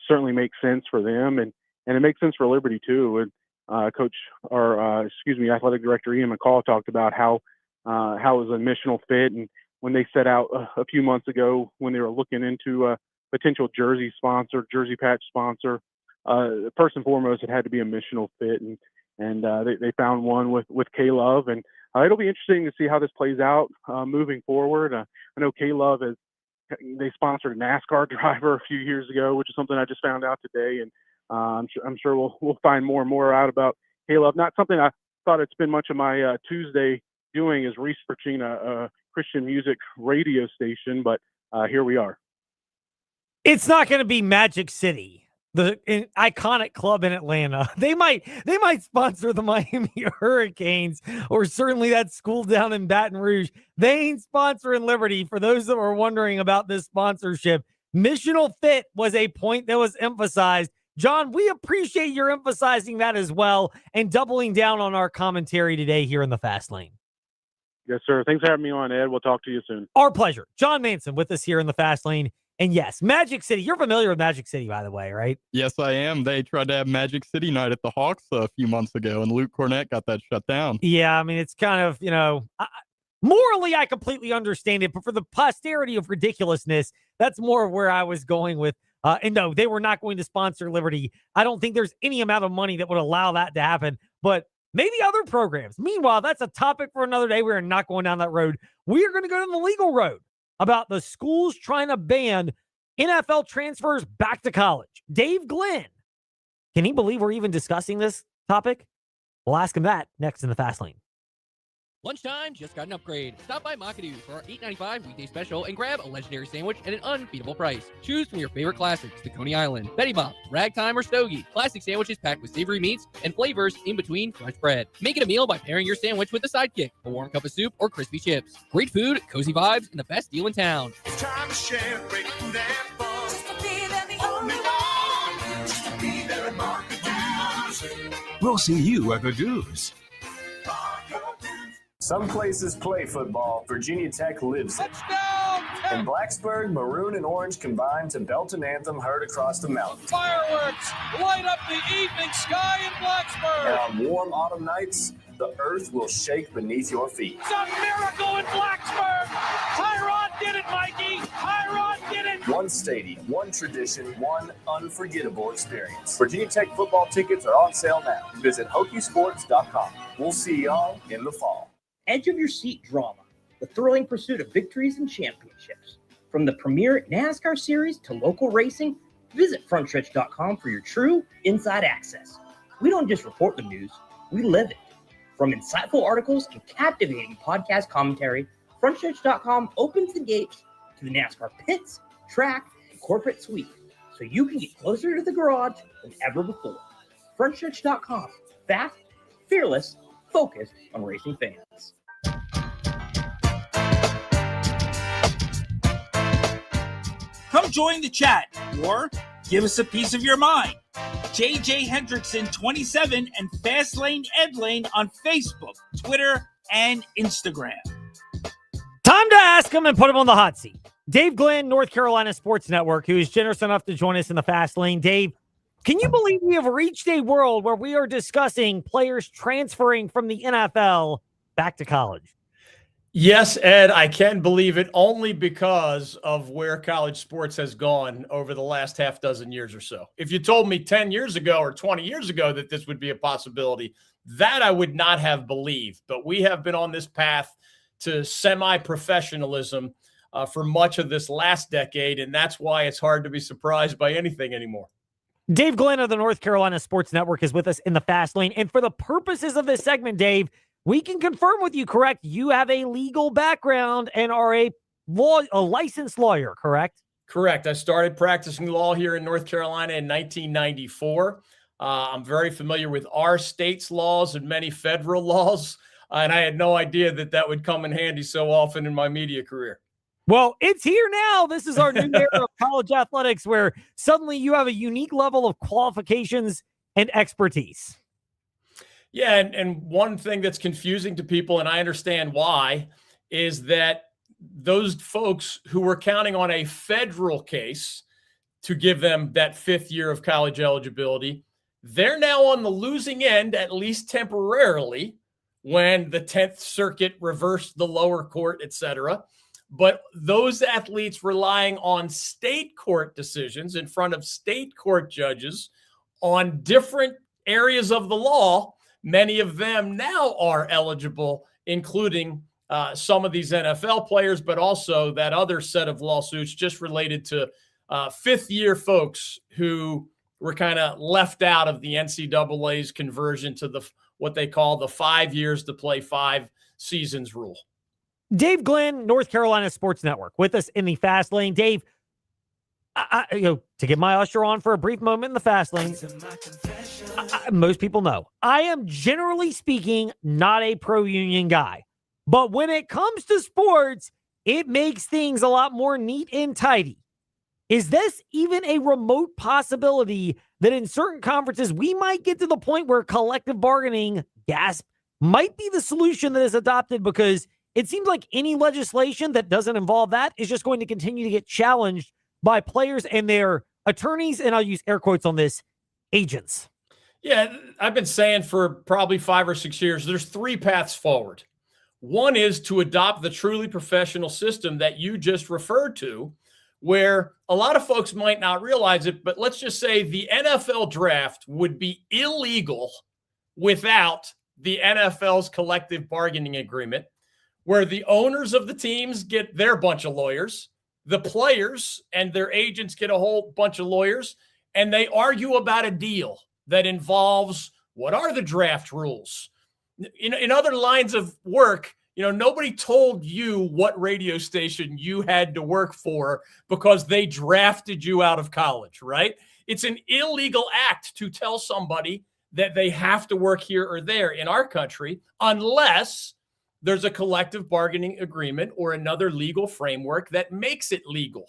certainly makes sense for them, and it makes sense for Liberty too. And athletic director Ian McCall talked about how it was a missional fit, and when they set out a few months ago when they were looking into a potential jersey patch sponsor, first and foremost, it had to be a missional fit, and they found one with K-Love, and it'll be interesting to see how this plays out moving forward. I know K-Love they sponsored a NASCAR driver a few years ago, which is something I just found out today, and I'm sure we'll find more and more out about K-Love. Not something I thought I'd spend much of my Tuesday doing, is researching a Christian music radio station, but here we are. It's not going to be Magic City, the iconic club in Atlanta. They might sponsor the Miami Hurricanes, or certainly that school down in Baton Rouge. They ain't sponsoring Liberty. For those that were wondering about this sponsorship, missional fit was a point that was emphasized. John, we appreciate your emphasizing that as well and doubling down on our commentary today here in the Fast Lane. Yes, sir. Thanks for having me on, Ed. We'll talk to you soon. Our pleasure. John Manson with us here in the Fast Lane. And yes, Magic City. You're familiar with Magic City, by the way, right? Yes, I am. They tried to have Magic City night at the Hawks a few months ago, and Luke Cornett got that shut down. Yeah, I mean, it's kind of, morally, I completely understand it, but for the posterity of ridiculousness, that's more of where I was going with. And no, they were not going to sponsor Liberty. I don't think there's any amount of money that would allow that to happen, but maybe other programs. Meanwhile, that's a topic for another day. We're not going down that road. We are going to go to the legal road about the schools trying to ban NFL transfers back to college. Dave Glenn, can he believe we're even discussing this topic? We'll ask him that next in the Fast Lane. Lunchtime just got an upgrade. Stop by McAdoo for our $8.95 weekday special and grab a legendary sandwich at an unbeatable price. Choose from your favorite classics, the Coney Island, Betty Bop, Ragtime, or Stogie. Classic sandwiches packed with savory meats and flavors in between fresh bread. Make it a meal by pairing your sandwich with a sidekick, a warm cup of soup, or crispy chips. Great food, cozy vibes, and the best deal in town. It's time to share great food and fun. Just to be there, the only one. Just to be there at McAdoo's. We'll see you at the Doos. Some places play football. Virginia Tech lives it. In Blacksburg, maroon and orange combine to belt an anthem heard across the mountains. Fireworks light up the evening sky in Blacksburg. And on warm autumn nights, the earth will shake beneath your feet. It's a miracle in Blacksburg. Tyrod did it, Mikey. Tyrod did it. One stadium, one tradition, one unforgettable experience. Virginia Tech football tickets are on sale now. Visit Hokiesports.com. We'll see y'all in the fall. Edge of your seat drama, the thrilling pursuit of victories and championships. From the premier NASCAR series to local racing, visit frontstretch.com for your true inside access. We don't just report the news, we live it. From insightful articles to captivating podcast commentary, frontstretch.com opens the gates to the NASCAR pits, track, and corporate suite, so you can get closer to the garage than ever before. Frontstretch.com, fast, fearless, focused on racing fans. Come join the chat or give us a piece of your mind. JJ Hendrickson 27 and Fastlane Ed Lane on Facebook, Twitter, and Instagram. Time to ask him and put him on the hot seat. Dave Glenn, North Carolina Sports Network, who is generous enough to join us in the Fast Lane. Dave, can you believe we have reached a world where we are discussing players transferring from the NFL back to college? Yes, Ed, I can believe it only because of where college sports has gone over the last half dozen years or so. If you told me 10 years ago or 20 years ago that this would be a possibility, that I would not have believed. But we have been on this path to semi-professionalism for much of this last decade, and that's why it's hard to be surprised by anything anymore. Dave Glenn of the North Carolina Sports Network is with us in the Fast Lane. And for the purposes of this segment, Dave, we can confirm with you, correct? You have a legal background and are a licensed lawyer, correct? Correct. I started practicing law here in North Carolina in 1994. I'm very familiar with our state's laws and many federal laws, and I had no idea that that would come in handy so often in my media career. Well, it's here now. This is our new era of college athletics where suddenly you have a unique level of qualifications and expertise. Yeah, and one thing that's confusing to people, and I understand why, is that those folks who were counting on a federal case to give them that 5th year of college eligibility, they're now on the losing end, at least temporarily, when the 10th Circuit reversed the lower court, etc. But those athletes relying on state court decisions in front of state court judges on different areas of the law, many of them now are eligible, including some of these NFL players, but also that other set of lawsuits just related to 5th year folks who were kind of left out of the NCAA's conversion to what they call the 5 years to play 5 seasons rule. Dave Glenn, North Carolina Sports Network, with us in the Fast Lane. Dave, to get my usher on for a brief moment in the Fast Lane, most people know I am, generally speaking, not a pro-union guy. But when it comes to sports, it makes things a lot more neat and tidy. Is this even a remote possibility that in certain conferences we might get to the point where collective bargaining, gasp, might be the solution that is adopted? Because it seems like any legislation that doesn't involve that is just going to continue to get challenged by players and their attorneys, and I'll use air quotes on this, agents. Yeah, I've been saying for probably 5 or 6 years, there's 3 paths forward. One is to adopt the truly professional system that you just referred to, where a lot of folks might not realize it, but let's just say the NFL draft would be illegal without the NFL's collective bargaining agreement, where the owners of the teams get their bunch of lawyers, the players and their agents get a whole bunch of lawyers, and they argue about a deal that involves what are the draft rules. In other lines of work, nobody told you what radio station you had to work for because they drafted you out of college, right? It's an illegal act to tell somebody that they have to work here or there in our country unless there's a collective bargaining agreement or another legal framework that makes it legal.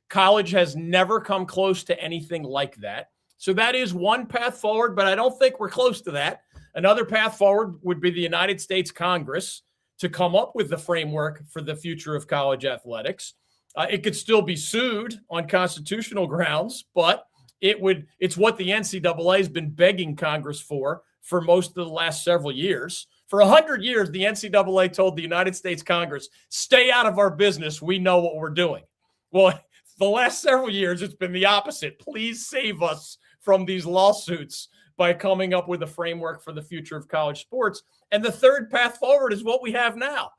College has never come close to anything like that. So that is one path forward, but I don't think we're close to that. Another path forward would be the United States Congress to come up with the framework for the future of college athletics. It could still be sued on constitutional grounds, but it's what the NCAA has been begging Congress for most of the last several years. For 100 years, the NCAA told the United States Congress, stay out of our business. We know what we're doing. Well, the last several years, it's been the opposite. Please save us from these lawsuits by coming up with a framework for the future of college sports. And the third path forward is what we have now,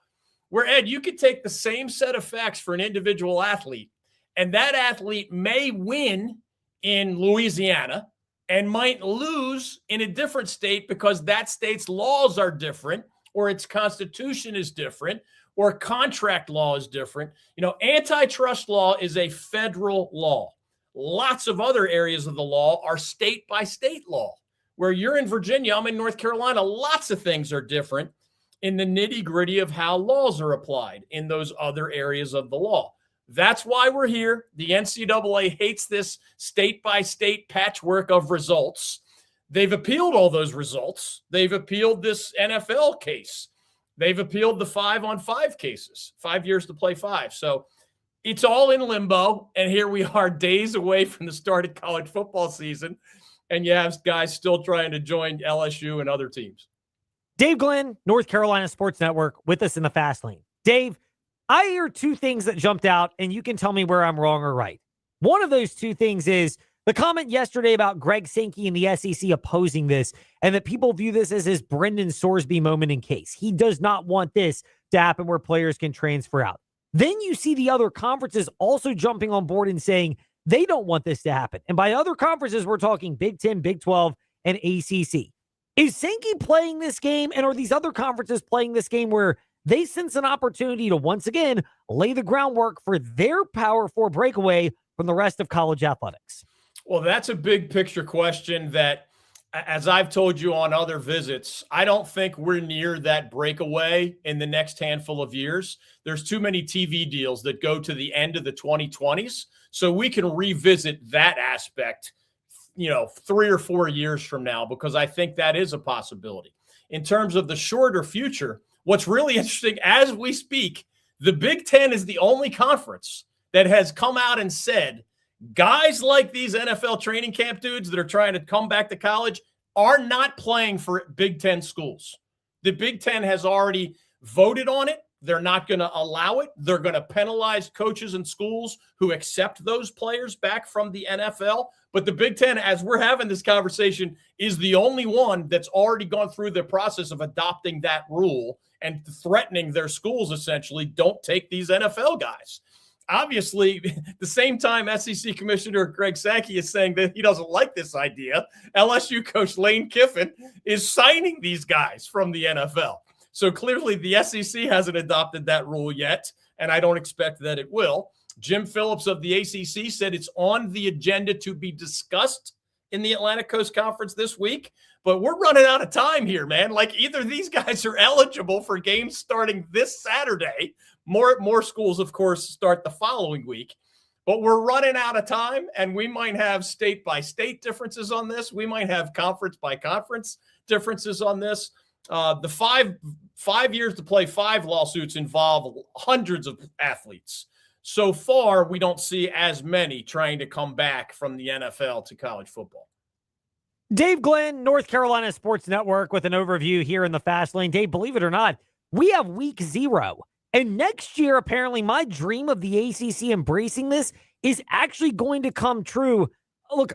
where, Ed, you could take the same set of facts for an individual athlete, and that athlete may win in Louisiana and might lose in a different state because that state's laws are different, or its constitution is different, or contract law is different. Antitrust law is a federal law. Lots of other areas of the law are state by state law. Where you're in Virginia, I'm in North Carolina, lots of things are different in the nitty-gritty of how laws are applied in those other areas of the law. That's why we're here. The NCAA hates this state-by-state patchwork of results. They've appealed all those results. They've appealed this NFL case. They've appealed the 5-on-5 cases, 5 years to play 5. So it's all in limbo, and here we are days away from the start of college football season, and you have guys still trying to join LSU and other teams. Dave Glenn, North Carolina Sports Network, with us in the Fast Lane. Dave, I hear 2 things that jumped out, and you can tell me where I'm wrong or right. One of those 2 things is the comment yesterday about Greg Sankey and the SEC opposing this, and that people view this as his Brendan Sorsby moment in case. He does not want this to happen where players can transfer out. Then you see the other conferences also jumping on board and saying they don't want this to happen. And by other conferences, we're talking Big 10, Big 12, and ACC. Is Sankey playing this game, and are these other conferences playing this game where they sense an opportunity to once again lay the groundwork for their Power 4 breakaway from the rest of college athletics? Well, that's a big picture question that, as I've told you on other visits, I don't think we're near that breakaway in the next handful of years. There's too many TV deals that go to the end of the 2020s. So we can revisit that aspect, 3 or 4 years from now, because I think that is a possibility. In terms of the shorter future, what's really interesting as we speak, the Big Ten is the only conference that has come out and said, guys like these NFL training camp dudes that are trying to come back to college are not playing for Big Ten schools. The Big Ten has already voted on it. They're not going to allow it. They're going to penalize coaches and schools who accept those players back from the NFL. But the Big Ten, as we're having this conversation, is the only one that's already gone through the process of adopting that rule and threatening their schools, essentially, don't take these NFL guys. Obviously, the same time SEC Commissioner Greg Sankey is saying that he doesn't like this idea, LSU coach Lane Kiffin is signing these guys from the NFL. So clearly the SEC hasn't adopted that rule yet, and I don't expect that it will. Jim Phillips of the ACC said it's on the agenda to be discussed in the Atlantic Coast Conference this week, but we're running out of time here, man. Like, either these guys are eligible for games starting this Saturday. More schools, of course, start the following week, but we're running out of time, and we might have state-by-state differences on this. We might have conference-by-conference differences on this. The five years to play 5 lawsuits involve hundreds of athletes. So far, we don't see as many trying to come back from the NFL to college football. Dave Glenn, North Carolina Sports Network, with an overview here in the Fast Lane. Dave, believe it or not, we have week 0. And next year, apparently, my dream of the ACC embracing this is actually going to come true. Look,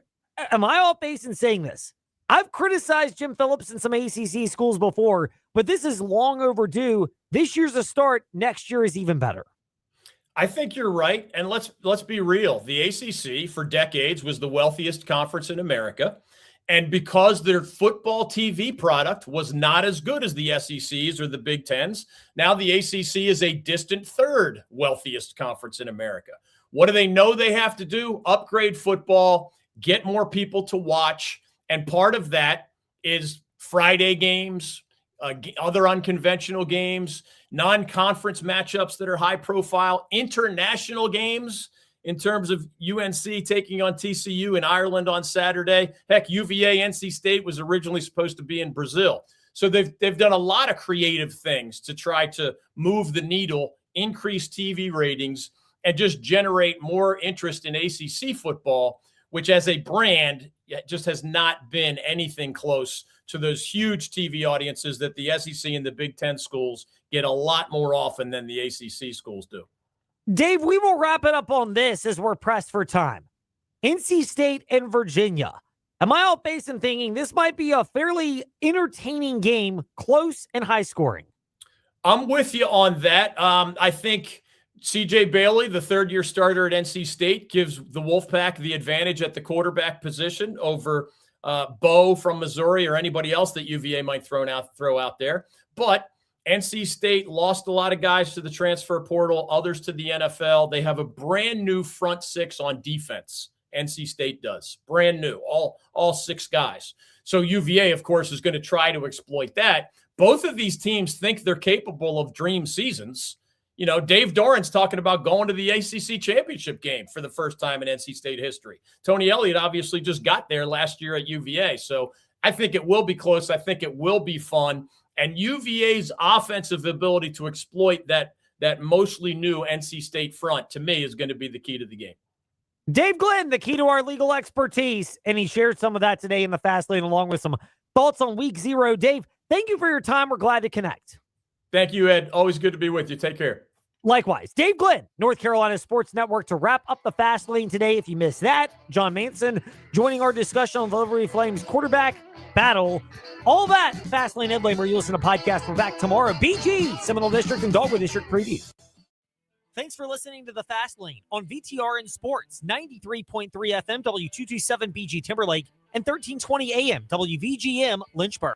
am I off base in saying this? I've criticized Jim Phillips and some ACC schools before, but this is long overdue. This year's a start. Next year is even better. I think you're right. And let's be real. The ACC for decades was the wealthiest conference in America. And because their football TV product was not as good as the SEC's or the Big Ten's, now the ACC is a distant third wealthiest conference in America. What do they know they have to do? Upgrade football, get more people to watch. And part of that is Friday games, other unconventional games, non-conference matchups that are high profile, international games in terms of UNC taking on TCU in Ireland on Saturday. Heck, UVA, NC State was originally supposed to be in Brazil. So they've done a lot of creative things to try to move the needle, increase TV ratings, and just generate more interest in ACC football, which as a brand just has not been anything close to those huge TV audiences that the SEC and the Big Ten schools get a lot more often than the ACC schools do. Dave, we will wrap it up on this as we're pressed for time. NC State and Virginia. Am I off base in thinking this might be a fairly entertaining game, close and high scoring? I'm with you on that. I think CJ Bailey, the third-year starter at NC State, gives the Wolfpack the advantage at the quarterback position over Bo from Missouri or anybody else that UVA might throw out there. But NC State lost a lot of guys to the transfer portal, others to the NFL. They have a brand new front 6 on defense. NC State does. Brand new, all 6 guys. So UVA, of course, is going to try to exploit that. Both of these teams think they're capable of dream seasons. You know, Dave Doran's talking about going to the ACC championship game for the first time in NC State history. Tony Elliott obviously just got there last year at UVA. So I think it will be close. I think it will be fun. And UVA's offensive ability to exploit that mostly new NC State front, to me, is going to be the key to the game. Dave Glenn, the key to our legal expertise, and he shared some of that today in the Fast Lane along with some thoughts on week 0. Dave, thank you for your time. We're glad to connect. Thank you, Ed. Always good to be with you. Take care. Likewise, Dave Glenn, North Carolina Sports Network, to wrap up the Fast Lane today. If you missed that, John Manson joining our discussion on the Liberty Flames quarterback battle. All that Fast Lane Headlane where you listen to podcasts. We're back tomorrow. BG, Seminole District and Dogwood District previews. Thanks for listening to the Fast Lane on VTRN Sports, 93.3 FM, W227 BG Timberlake, and 1320 AM, WVGM Lynchburg.